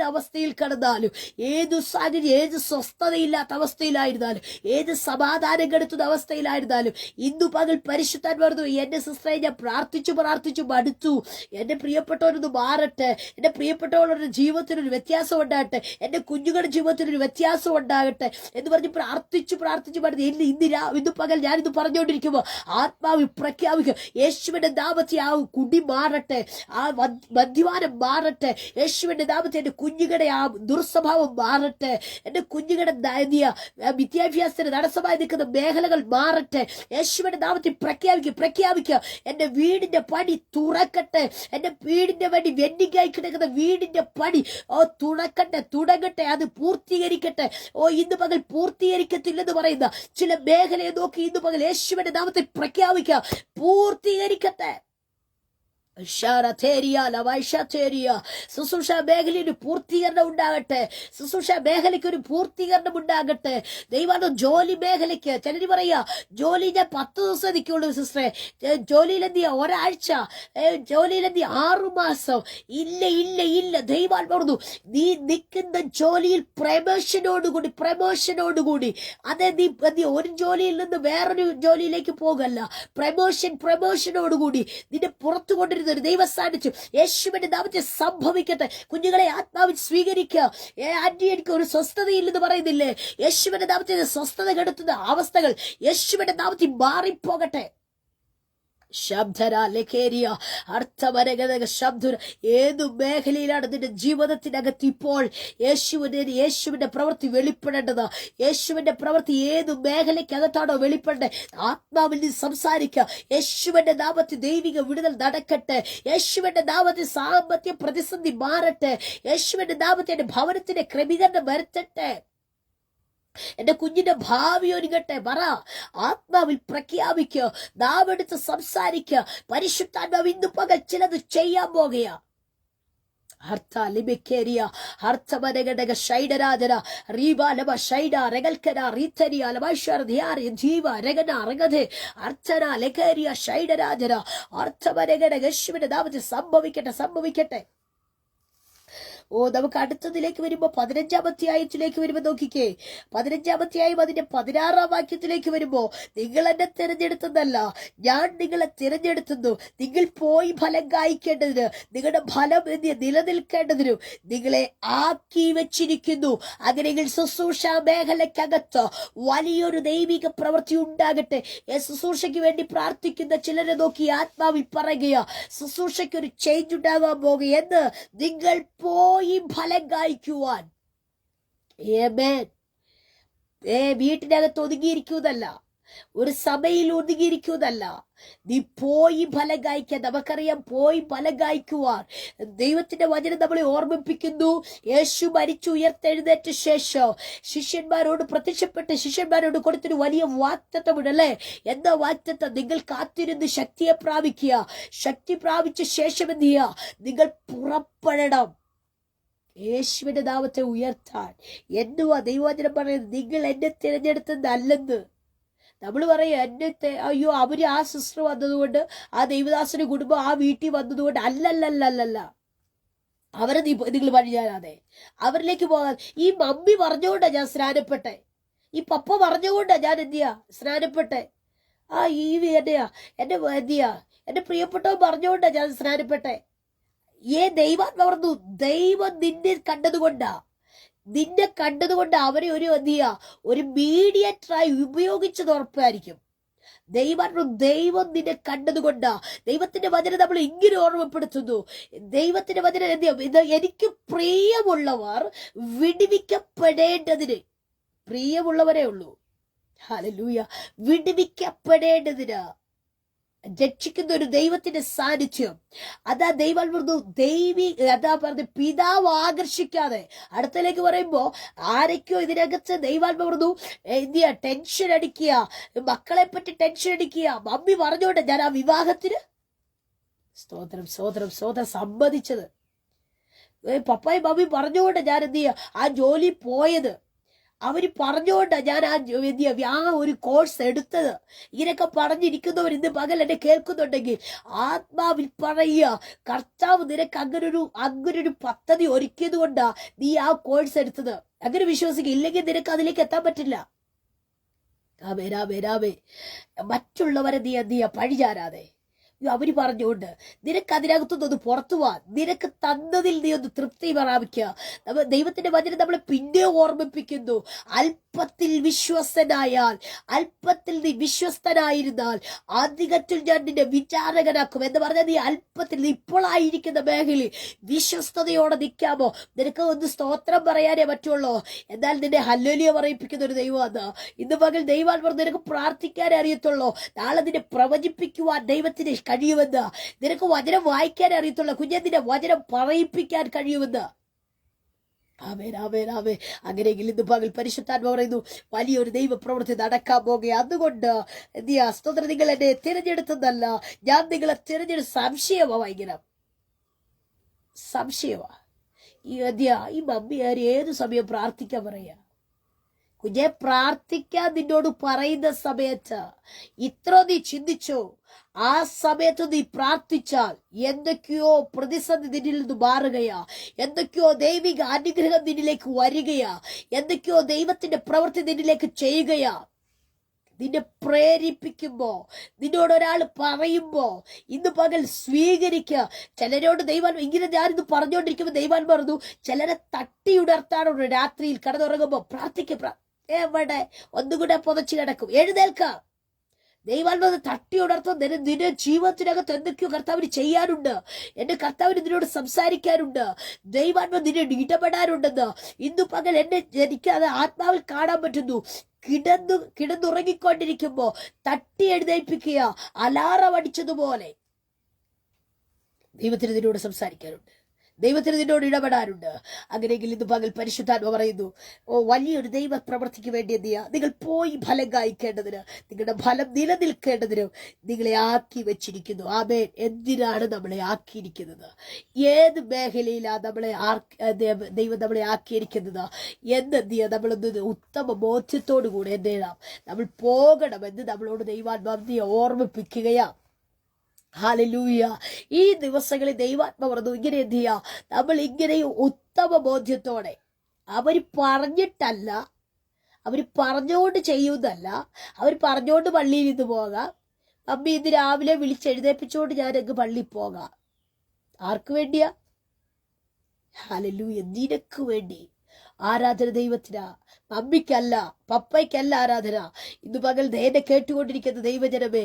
അവസ്ഥയിൽ കടന്നാലും, ഏത് സാഹചര്യം, ഏത് സ്വസ്ഥതയില്ലാത്ത അവസ്ഥയിലായിരുന്നാലും, ഏത് സമാധാനം കെടുത്തുന്ന അവസ്ഥയിലായിരുന്നാലും, ഇന്നു പകൽ പരിശുദ്ധാത്മാവ് പറഞ്ഞു, എന്റെ സിസ്റ്ററെ ഞാൻ പ്രാർത്ഥിച്ചു മടുത്തു. എന്റെ പ്രിയപ്പെട്ടവരൊന്ന് മാറട്ടെ. എന്റെ പ്രിയപ്പെട്ടവരുടെ ജീവിതത്തിനൊരു വ്യത്യാസം ഉണ്ടാകട്ടെ. എന്റെ കുഞ്ഞുങ്ങളുടെ ജീവിതത്തിനൊരു വ്യത്യാസം ഉണ്ടാകട്ടെ എന്ന് പറഞ്ഞ് പ്രാർത്ഥിച്ചു ഇന്ന് പകൽ ഞാനിത് പറഞ്ഞുകൊണ്ടിരിക്കുമ്പോ ആത്മാവ് പ്രഖ്യാപിക്കും, യേശുവിന്റെ നാമത്തിൽ ആ കുടി മാറട്ടെ, ആ മദ്യപാനം മാറട്ടെ. യേശുവിന്റെ നാമത്തിൽ എന്റെ കുഞ്ഞുങ്ങളുടെ ആ ദുർസ്വഭാവം മാറട്ടെ. എന്റെ കുഞ്ഞുങ്ങളുടെ വിദ്യാഭ്യാസത്തിന് തടസ്സമായി നിൽക്കുന്ന മേഖലകൾ മാറട്ടെ. യേശുവിന്റെ നാമത്തിൽ പ്രഖ്യാപിക്കുക. എന്റെ വീടിന്റെ പണി തുറക്കട്ടെ. എന്റെ വീടിന്റെ പണി വെന്നിക്കായി കിടക്കുന്ന വീടിന്റെ പണി തുടങ്ങട്ടെ, അത് പൂർത്തീകരിക്കട്ടെ. ഇന്ന് പകൽ പൂർത്തീകരിക്കത്തില്ലെന്ന് പറയുന്ന ചില മേഖലയെ നോക്കി ഇന്ന് പകൽ യേശുവിന്റെ നാമത്തിൽ പ്രഖ്യാപിക്കുക, പൂർത്തീകരിക്കട്ടെ. ശുശ്രൂഷ മേഖലയിൽ പൂർത്തീകരണം ഉണ്ടാകട്ടെ. ശുശ്രൂഷ മേഖലയ്ക്ക് ഒരു പൂർത്തീകരണം ഉണ്ടാകട്ടെ. ദൈവം ജോലി മേഖലയ്ക്ക് ചിലര് പറയാ, ജോലി ഞാൻ 10 ദിവസം നിൽക്കുള്ളൂ സിസ്റ്ററെ, ജോലിയിലെന്തിയ ഒരാഴ്ച, ജോലിയിലെന്തിയ 6 മാസം. ഇല്ല ദൈവം പറഞ്ഞു, നീ നിൽക്കുന്ന ജോലിയിൽ പ്രമോഷനോടുകൂടി അതെ, നീ ഒരു ജോലിയിൽ നിന്ന് വേറൊരു ജോലിയിലേക്ക് പോകല്ല. പ്രമോഷനോടുകൂടി നിന്നെ പുറത്തു കൊണ്ടിരുന്ന ഒരു ദൈവ സാന്നിധ്യം യേശുവിന്റെ നാമത്തിൽ സംഭവിക്കട്ടെ. കുഞ്ഞുങ്ങളെ ആത്മാവിൽ സ്വീകരിക്കുക. ആന്റി എനിക്ക് ഒരു സ്വസ്ഥതയില്ലെന്ന് പറയുന്നില്ലേ? യേശുവിന്റെ നാമത്തിൽ സ്വസ്ഥത കെടുത്തുന്ന അവസ്ഥകൾ യേശുവിന്റെ നാമത്തിൽ മാറിപ്പോകട്ടെ. ഏതു മേഖലയിലാണ് നിന്റെ ജീവിതത്തിനകത്ത് ഇപ്പോൾ യേശുവിന്റെ പ്രവൃത്തി വെളിപ്പെടേണ്ടത്? യേശുവിന്റെ പ്രവൃത്തി ഏതു മേഖലയ്ക്കകത്താണോ വെളിപ്പെടേണ്ടത്? ആത്മാവിൽ നിന്ന് സംസാരിക്കുക. യേശുവിന്റെ നാമത്തിൽ ദൈവിക വിടുതൽ നടക്കട്ടെ. യേശുവിന്റെ നാമത്തിൽ സാമ്പത്തിക പ്രതിസന്ധി മാറട്ടെ. യേശുവിന്റെ നാമത്തിൽ എന്റെ ഭവനത്തിന്റെ ക്രമീകരണം വരുത്തട്ടെ. എന്റെ കുഞ്ഞിന്റെ ഭാവി ഒരുങ്ങട്ടെ. പറ, ആത്മാവിൽ പ്രഖ്യാപിക്കുക, നാവെടുത്ത് സംസാരിക്കുക. പരിശുദ്ധാത്മാവ് ഇന്ന് പകൽ ചിലത് ചെയ്യാൻ പോകുക. സംഭവിക്കട്ടെ. നമുക്ക് അടുത്തതിലേക്ക് വരുമ്പോൾ 15-ാം അധ്യായത്തിലേക്ക് വരുമ്പോൾ നോക്കിക്കേ, 15-ാം അധ്യായം അതിന്റെ 16-ാം വാക്യത്തിലേക്ക് വരുമ്പോ, നിങ്ങൾ എന്നെ തിരഞ്ഞെടുത്തതല്ല, ഞാൻ നിങ്ങളെ തിരഞ്ഞെടുത്തുന്നു, നിങ്ങൾ പോയി ഫലം കായ്ക്കേണ്ടതിന്, നിങ്ങളുടെ ഫലം നിലനിൽക്കേണ്ടതിനും നിങ്ങളെ ആക്കി വെച്ചിരിക്കുന്നു. അങ്ങനെയെങ്കിൽ ശുശ്രൂഷ മേഖലയ്ക്കകത്ത് വലിയൊരു ദൈവിക പ്രവൃത്തി ഉണ്ടാകട്ടെ. ശുശ്രൂഷയ്ക്ക് വേണ്ടി പ്രാർത്ഥിക്കുന്ന ചിലരെ നോക്കി ആത്മാവിൽ പറയുക, ശുശ്രൂഷയ്ക്ക് ഒരു ചേഞ്ച് ഉണ്ടാകാൻ പോകുക എന്ന്. നിങ്ങൾ പോയി ഫലം കായ്ക്കുവാൻ. വീട്ടിനകത്ത് ഒതുങ്ങിയിരിക്കുന്നതല്ല, ഒരു സഭയിൽ ഒതുങ്ങിയിരിക്കുന്നതല്ല, നീ പോയി ഫലം കായ്ക്കാൻ. നമുക്കറിയാം, പോയി ഫലം കായ്ക്കുവാൻ ദൈവത്തിന്റെ വചനം നമ്മളെ ഓർമ്മിപ്പിക്കുന്നു. യേശു മരിച്ചു ഉയർത്തെഴുന്നേറ്റ ശേഷം ശിഷ്യന്മാരോട് പ്രത്യക്ഷപ്പെട്ട് ശിഷ്യന്മാരോട് കൊടുത്തൊരു വലിയ വാഗ്ദത്തമുണ്ടല്ലേ. എന്താ വാഗ്ദത്തം? നിങ്ങൾ കാത്തിരുന്ന് ശക്തിയെ പ്രാപിക്കുക, ശക്തി പ്രാപിച്ച ശേഷം എന്ത് ചെയ്യുക? നിങ്ങൾ പുറപ്പെടണം യേശുവിന്റെ നാമത്തെ ഉയർത്താൻ. എന്തുവാ ദൈവവചനം പറയുന്നത്? നിങ്ങൾ എന്നെ തിരഞ്ഞെടുത്തതല്ലെന്ന്. നമ്മൾ പറയാം, എന്നെ അയ്യോ അവര് ആ സിസ്റ്റർ വന്നതുകൊണ്ട്, ആ ദൈവദാസന്റെ കുടുംബം ആ വീട്ടിൽ വന്നതുകൊണ്ട്. അല്ലല്ലല്ലല്ല, അവരെ നിങ്ങൾ വഴിയാതെ അവരിലേക്ക് പോകാൻ. ഈ മമ്മി പറഞ്ഞുകൊണ്ടാ ഞാൻ സ്നാനപ്പെട്ടെ, ഈ പപ്പ പറഞ്ഞുകൊണ്ടാ ഞാൻ എന്തിയാ സ്നാനപ്പെട്ടെ, ഈ എന്തിയാ എന്റെ പ്രിയപ്പെട്ടവൻ പറഞ്ഞുകൊണ്ടാ ഞാൻ സ്നാനപ്പെട്ടെ. ദൈവാത്മ പറഞ്ഞു, ദൈവം നിന്നെ കണ്ടതുകൊണ്ടാ, അവരെ ഒരു മീഡിയേറ്ററായി ഉപയോഗിച്ചത് ഉറപ്പായിരിക്കും. ദൈവം നിന്നെ കണ്ടതുകൊണ്ടാ. ദൈവത്തിന്റെ വചനം നമ്മൾ ഇങ്ങനെ ഓർമ്മപ്പെടുത്തുന്നു. ദൈവത്തിന്റെ വചനം എനിക്ക് പ്രിയമുള്ളവർ വിടുവിക്കപ്പെടേണ്ടതിന്. പ്രിയമുള്ളവരേ ഉള്ളൂ. ഹല്ലേലൂയ. വിടുവിക്കപ്പെടേണ്ടതിന് രക്ഷിക്കുന്ന ഒരു ദൈവത്തിന്റെ സാന്നിധ്യം. അതാ ദൈവം പറഞ്ഞു, പിതാവ് ആകർഷിക്കാതെ. അടുത്തലേക്ക് പറയുമ്പോ ആരൊക്കെയോ ഇതിനകത്ത് ദൈവാത്മ പറഞ്ഞു ടെൻഷൻ അടിക്കുക, മക്കളെ പറ്റി ടെൻഷൻ അടിക്കുക. മമ്മി പറഞ്ഞോട്ടെ ഞാൻ ആ വിവാഹത്തിന് സ്തോത്രം സമ്മതിച്ചത്. പപ്പായും മമ്മി പറഞ്ഞുകൊണ്ട് ഞാൻ ആ ജോലി പോയത്. അവര് പറഞ്ഞുകൊണ്ടാ ഞാൻ ആ ഒരു കോഴ്സ് എടുത്തത്. ഇങ്ങനെയൊക്കെ പറഞ്ഞിരിക്കുന്നവർ ഇന്ന് പകൽ എന്നെ കേൾക്കുന്നുണ്ടെങ്കിൽ ആത്മാവിൽ പറയുക, കർത്താവ് നിനക്ക് അങ്ങനൊരു പദ്ധതി ഒരുക്കിയത് കൊണ്ടാ നീ ആ കോഴ്സ് എടുത്തത്. അങ്ങനെ വിശ്വസിക്കുക. ഇല്ലെങ്കിൽ നിനക്ക് അതിലേക്ക് എത്താൻ പറ്റില്ല. മറ്റുള്ളവരെ നീ പഴിചാരാതെ. അവര് പറഞ്ഞുകൊണ്ട് നിനക്ക് അതിനകത്തുനിന്ന് പുറത്തു പോവാൻ, നിനക്ക് തന്നതിൽ നീ ഒന്ന് തൃപ്തി പ്രാപിക്കുക. ദൈവത്തിന്റെ വചനം നമ്മളെ പിന്നെ ഓർമ്മിപ്പിക്കുന്നു, അല്പത്തിൽ വിശ്വസ്തനായാൽ, അല്പത്തിൽ നീ വിശ്വസ്തനായിരുന്നാൽ അധികത്തിൽ ഞാൻ നിന്നെ വിചാരകനാക്കും എന്ന് പറഞ്ഞാൽ, നീ അല്പത്തിൽ, നീ ഇപ്പോഴായിരിക്കുന്ന മേഖലയിൽ വിശ്വസ്തയോടെ നിൽക്കാമോ? നിനക്ക് ഒന്ന് സ്തോത്രം പറയാനേ പറ്റുള്ളൂ. എന്നാൽ നിന്നെ ഹല്ലേലൂയ പറയിപ്പിക്കുന്ന ഒരു ദൈവമാണ്. ഇന്ന് പകൽ ദൈവാത്മാവ് നിനക്ക് പ്രാർത്ഥിക്കാനേ അറിയത്തുള്ളൂ. നാളെ നിന്നെ പ്രവചിപ്പിക്കുവാൻ ദൈവത്തിന് കഴിയുമെന്ന്. നിനക്ക് വചനം വായിക്കാൻ അറിയത്തുള്ളൂ. കുഞ്ഞിന്റെ വചനം പറയിപ്പിക്കാൻ കഴിയുമെന്ന്. അങ്ങനെയെങ്കിൽ ഇന്ന് പകൽ പരിശുദ്ധാത്മാവ് പറയുന്നു, വലിയൊരു ദൈവ പ്രവൃത്തി നടക്കാൻ പോകുക. അതുകൊണ്ട് സ്തോത്രം, നിങ്ങൾ എന്നെ തിരഞ്ഞെടുത്തതല്ല, ഞാൻ നിങ്ങളെ തിരഞ്ഞെടുത്ത. സംശയമാ ഈ മമ്മി ഏത് സമയം പ്രാർത്ഥിക്കാൻ പറയാ? കുഞ്ഞെ, പ്രാർത്ഥിക്കാൻ നിന്നോട് പറയുന്ന സമയത്ത് ഇത്ര നീ ചിന്തിച്ചോ? ആ സമയത്ത് നീ പ്രാർത്ഥിച്ചാൽ എന്തൊക്കെയോ പ്രതിസന്ധി നിന്നിൽ നിന്ന് മാറുകയാ, എന്തൊക്കെയോ ദൈവിക അനുഗ്രഹം നിന്നിലേക്ക് വരികയാ, എന്തൊക്കെയോ ദൈവത്തിന്റെ പ്രവൃത്തി നിന്നിലേക്ക് ചെയ്യുകയാ. നിന്നെ പ്രേരിപ്പിക്കുമ്പോ, നിന്നോട് ഒരാൾ പറയുമ്പോ ഇന്ന് പകൽ സ്വീകരിക്കുക. ചിലരോട് ദൈവാൻ ഇങ്ങനെ ഞാനിത് പറഞ്ഞുകൊണ്ടിരിക്കുമ്പോ ദൈവാൻ പറഞ്ഞു, ചിലരെ തട്ടിയുണർത്താറുണ്ട്. രാത്രിയിൽ കിടന്നുറങ്ങുമ്പോ പ്രാർത്ഥിക്കുക. എവിടെ? ഒന്നുകൂടെ പുതച്ചു കിടക്കും. എഴുന്നേൽക്ക. ദൈവാത്മാവ് തട്ടി ഉണർത്തും. നിന്റെ ജീവിതത്തിനകത്ത് എന്തൊക്കെയോ കർത്താവിന് ചെയ്യാനുണ്ട്. എന്റെ കർത്താവിന് നിന്നോട് സംസാരിക്കാനുണ്ട്. ദൈവാത്മാവ് നിന്നോട് ഇടപെടാനുണ്ടെന്ന് ഇന്നു പകൽ എനിക്ക് അത് ആത്മാവിൽ കാണാൻ പറ്റുന്നു. കിടന്നുറങ്ങിക്കൊണ്ടിരിക്കുമ്പോ തട്ടി എഴുന്നേൽപ്പിക്കുക, അലാറം അടിച്ചതുപോലെ. ദൈവത്തിന് നിന്നോട് സംസാരിക്കാനുണ്ട്, ദൈവത്തിന് നിന്നോട് ഇടപെടാനുണ്ട്. അങ്ങനെയെങ്കിൽ ഇന്ന് പകൽ പരിശുദ്ധാത്മ പറയുന്നു, വലിയൊരു ദൈവ പ്രവൃത്തിക്ക് വേണ്ടി എന്ത് ചെയ്യുക? നിങ്ങൾ പോയി ഫലം കായ്ക്കേണ്ടതിന്, നിങ്ങളുടെ ഫലം നിലനിൽക്കേണ്ടതിന് നിങ്ങളെ ആക്കി വെച്ചിരിക്കുന്നു. ആമേൻ. എന്തിനാണ് നമ്മളെ ആക്കിയിരിക്കുന്നത്? ഏത് മേഖലയിലാണ് ദൈവം നമ്മളെ ആക്കിയിരിക്കുന്നത് എന്ത് നമ്മളൊന്ന് ഉത്തമ ബോധ്യത്തോടു കൂടെ എന്ത് ചെയ്യണം? നമ്മൾ പോകണമെന്ന് നമ്മളോട് ദൈവാത്മാവിനെ ഓർമ്മിപ്പിക്കുകയാണ്. ഹല്ലേലൂയ. ഈ ദിവസങ്ങളിൽ ദൈവാത്മ പറഞ്ഞു ഇങ്ങനെ എന്ത് ചെയ്യാ, നമ്മൾ ഇങ്ങനെ ഉത്തമ ബോധ്യത്തോടെ, അവര് പറഞ്ഞിട്ടല്ല, അവര് പറഞ്ഞുകൊണ്ട് ചെയ്യുന്നതല്ല, അവർ പറഞ്ഞുകൊണ്ട് പള്ളിയിൽ ഇത് പോകാം, മമ്മി ഇന്ന് രാവിലെ വിളിച്ചെഴുന്നേപ്പിച്ചുകൊണ്ട് ഞാൻ അങ്ങ് പള്ളിയിൽ പോകാം. ആർക്ക് വേണ്ടിയാ? ഹല്ലേലൂയ. നിനക്ക് വേണ്ടി ആരാധന ദൈവത്തിനാ, മമ്മിക്കല്ല, പപ്പയ്ക്കല്ല ആരാധന. ഇന്ന് പകൽ നേരെ കേട്ടുകൊണ്ടിരിക്കുന്ന ദൈവജനമേ,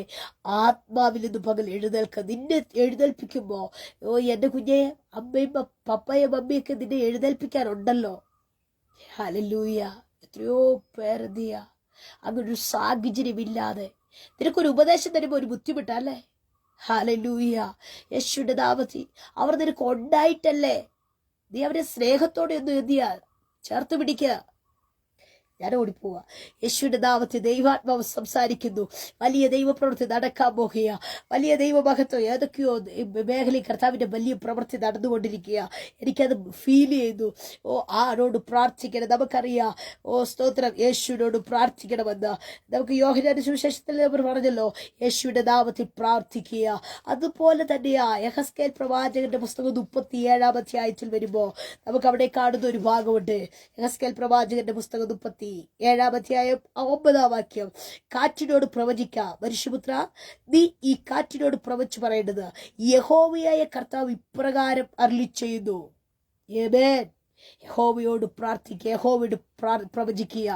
ആത്മാവിൽ ഇന്ന് പകൽ എഴുന്നേൽക്ക. നിന്നെ എഴുന്നേൽപ്പിക്കുമ്പോ, ഓ എന്റെ കുഞ്ഞെ, അമ്മയും പപ്പയും മമ്മിയൊക്കെ നിന്നെ എഴുന്നേൽപ്പിക്കാനുണ്ടല്ലോ. ഹല്ലേലൂയ. എത്രയോ പേരെന്തിയാ അങ്ങനൊരു സാഹചര്യമില്ലാതെ നിനക്കൊരു ഉപദേശം തരുമ്പോ ഒരു ബുദ്ധിമുട്ടല്ലേ? ഹല്ലേലൂയ. യേശുവിന്റെ നാമത്തിൽ അവർ നിനക്ക് ഉണ്ടായിട്ടല്ലേ, നീ അവരെ സ്നേഹത്തോടെ ഒന്ന് എന്തിയാ ചേർത്ത് പിടിക്കുക. ഞാൻ ഓടിപ്പോവാ. യേശുവിന്റെ നാമത്തിൽ ദൈവാത്മാവ് സംസാരിക്കുന്നു. വലിയ ദൈവപ്രവൃത്തി നടക്കാൻ പോകുക, വലിയ ദൈവമഹത്വം ഏതൊക്കെയോ മേഖലയിൽ കർത്താവിന്റെ വലിയ പ്രവൃത്തി നടന്നുകൊണ്ടിരിക്കുക. എനിക്കത് ഫീൽ ചെയ്തു. ഓ ആരോട് പ്രാർത്ഥിക്കണം നമുക്കറിയാം. ഓ സ്തോത്രം, യേശുവിനോട് പ്രാർത്ഥിക്കണമെന്ന് നമുക്ക് യോഹന്നാന്റെ സുവിശേഷത്തിൽ അവർ പറഞ്ഞല്ലോ, യേശുവിന്റെ നാമത്തിൽ പ്രാർത്ഥിക്കുക. അതുപോലെ തന്നെയാ യെഹെസ്കേൽ പ്രവാചകന്റെ പുസ്തകം 37-ാം അധ്യായത്തിൽ വരുമ്പോ നമുക്ക് അവിടെ കാണുന്ന ഒരു ഭാഗമുണ്ട്. യെഹെസ്കേൽ പ്രവാചകന്റെ പുസ്തകം 37-ാം അധ്യായം 9-ാം വാക്യം. കാറ്റിനോട് പ്രവചിക്ക, മനുഷ്യപുത്ര, നീ ഈ കാറ്റിനോട് പ്രവചിച്ചു പറയേണ്ടത്, യഹോവയായ കർത്താവ് ഇപ്രകാരം അരുളിച്ചെയ്യുന്നു. ആമേൻ. യഹോവയോട് പ്രാർത്ഥിക്കുക, യഹോവയോട് പ്രവചിക്കുക,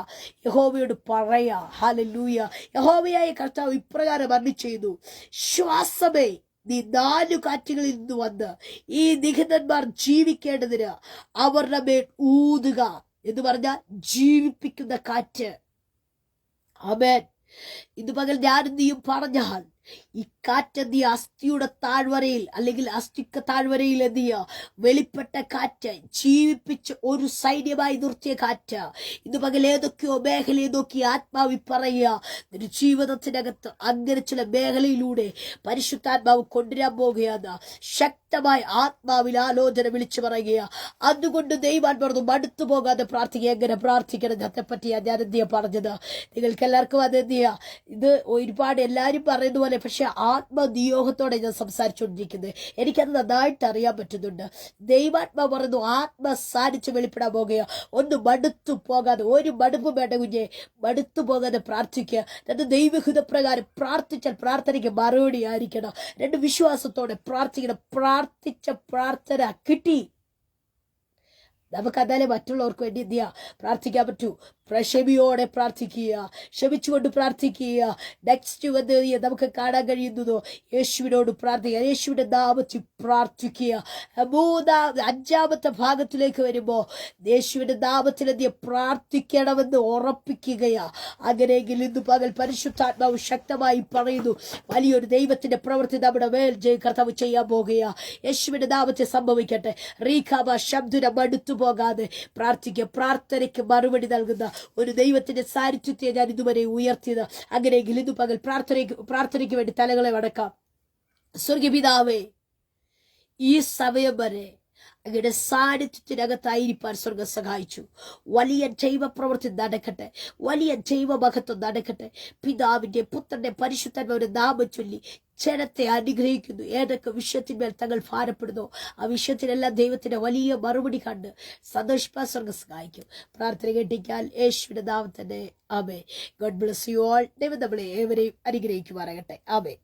യഹോവയോട് പറയാ. ഹല്ലേലൂയ. യഹോവയായ കർത്താവ് ഇപ്രകാരം അരുളിച്ചെയ്യുന്നു, ശ്വാസമേ നീ 4 കാറ്റുകളിൽ നിന്ന് വന്ന് ഈ നിഹതന്മാർ ജീവിക്കേണ്ടതിന് അവരുടെ മേൽ ഊതുക എന്ന് പറഞ്ഞാൽ ജീവിപ്പിക്കുന്ന കാറ്റ്. ആമേൻ. ഇത് പകൽ ഞാനും നീയും പറഞ്ഞാൽ ഈ കാറ്റ് എന്ത് ചെയ്യുക, അസ്ഥിയുടെ താഴ്വരയിൽ അല്ലെങ്കിൽ അസ്ഥിക്ക താഴ്വരയിൽ എന്ത് ചെയ്യുക, വെളിപ്പെട്ട കാറ്റ്, ജീവിപ്പിച്ച് ഒരു സൈന്യമായി നിർത്തിയ കാറ്റ്. ഇത് പകൽ ഏതൊക്കെയോ മേഖലയെ നോക്കി ആത്മാവി പറയുക, നിന്റെ ജീവിതത്തിനകത്ത് അങ്ങനെ ചില മേഖലയിലൂടെ പരിശുദ്ധാത്മാവ് കൊണ്ടുവരാൻ പോകുകയാണ്. ശക്തമായി ആത്മാവിൽ ആലോചന വിളിച്ചു പറയുക. അതുകൊണ്ട് ദൈവാത്മാവ് മടുത്തു പോകാതെ പ്രാർത്ഥിക്കുക. എങ്ങനെ പ്രാർത്ഥിക്കണം അതേപ്പറ്റിയാ ഞാൻ എന്ത് ചെയ്യാ പറഞ്ഞത്. നിങ്ങൾക്ക് എല്ലാവർക്കും അത് എന്ത് ചെയ്യുക, ഇത് ഒരുപാട് എല്ലാവരും പറയുന്ന പോലെ, പക്ഷെ ആത്മനിയോഗത്തോടെ ഞാൻ സംസാരിച്ചുകൊണ്ടിരിക്കുന്നത്. എനിക്കത് നന്നായിട്ട് അറിയാൻ പറ്റുന്നുണ്ട്. ദൈവാത്മാവ് പറയുന്നു, ആത്മ സാന്നിധ്യം വെളിപ്പെടാൻ പോകുക. ഒന്ന് മടുത്തു പോകാതെ, ഒരു മടുപ്പ് വേണ്ട കുഞ്ഞെ, മടുത്തു പോകാതെ പ്രാർത്ഥിക്കുക. 2 ദൈവഹിത പ്രകാരം പ്രാർത്ഥിച്ചാൽ പ്രാർത്ഥനയ്ക്ക് മറുപടി ആയിരിക്കണം. 2 വിശ്വാസത്തോടെ പ്രാർത്ഥിക്കണം. പ്രാർത്ഥിച്ച പ്രാർത്ഥന കിട്ടി. നമുക്കതാലേ മറ്റുള്ളവർക്ക് വേണ്ടി എന്ത് ചെയ്യാ പ്രാർത്ഥിക്കാൻ പറ്റൂ. ക്ഷമയോടെ പ്രാർത്ഥിക്കുക, ക്ഷമിച്ചുകൊണ്ട് പ്രാർത്ഥിക്കുക. നെക്സ്റ്റ് വന്ന് നമുക്ക് കാണാൻ കഴിയുന്നതോ യേശുവിനോട് പ്രാർത്ഥിക്കുക, യേശുവിന്റെ നാമത്തിൽ പ്രാർത്ഥിക്കുക. 5-ാമത്തെ ഭാഗത്തിലേക്ക് വരുമ്പോ യേശുവിന്റെ നാമത്തിൽ എന്ത് പ്രാർത്ഥിക്കണമെന്ന് ഉറപ്പിക്കുകയാ. അങ്ങനെയെങ്കിൽ ഇന്ന് പകൽ പരിശുദ്ധാത്മാവ് ശക്തമായി പറയുന്നു, വലിയൊരു ദൈവത്തിന്റെ പ്രവൃത്തി നമ്മുടെ മേൽ കർത്താവ് ചെയ്യാൻ പോകുകയാ. യേശുവിന്റെ നാമത്തിൽ സംഭവിക്കട്ടെ. റീഖാബ ശബ്ദുര മടുത്തു പോകാതെ പ്രാർത്ഥിക്കുക. പ്രാർത്ഥനയ്ക്ക് മറുപടി നൽകുന്ന ഒരു ദൈവത്തിന്റെ സാന്നിധ്യത്തെ ഞാൻ ഇതുവരെ ഉയർത്തിയത്. അങ്ങനെയെങ്കിൽ ഇന്ന് പകൽ പ്രാർത്ഥനയ്ക്ക് വേണ്ടി തലകളെ വടക്കാം. സ്വർഗപിതാവേ, ഈ സമയം വരെ അങ്ങയുടെ സാന്നിധ്യത്തിനകത്തായിരിക്കാൻ സ്വർഗം സഹായിച്ചു. വലിയ ജൈവപ്രവൃത്തി നടക്കട്ടെ, വലിയ ജൈവമഹത്വം നടക്കട്ടെ. പിതാവിന്റെ പുത്രന്റെ പരിശുദ്ധന്റെ നാമം ചൊല്ലി ജനത്തെ അനുഗ്രഹിക്കുന്നു. ഏതൊക്കെ വിഷയത്തിന്മേൽ തങ്ങൾ ഭാരപ്പെടുന്നു ആ വിഷയത്തിനെല്ലാം ദൈവത്തിന്റെ വലിയ മറുപടി കണ്ട് സന്തോഷിപ്പാൻ സ്വർഗം സഹായിക്കും. പ്രാർത്ഥന കേട്ടിക്കാൻ യേശുവിന്റെ നാമത്തിന്റെ ആമേൻ. God bless you all. ദൈവം നമ്മളെ ഏവരെയും അനുഗ്രഹിക്കുമാറാകട്ടെ. ആമേൻ.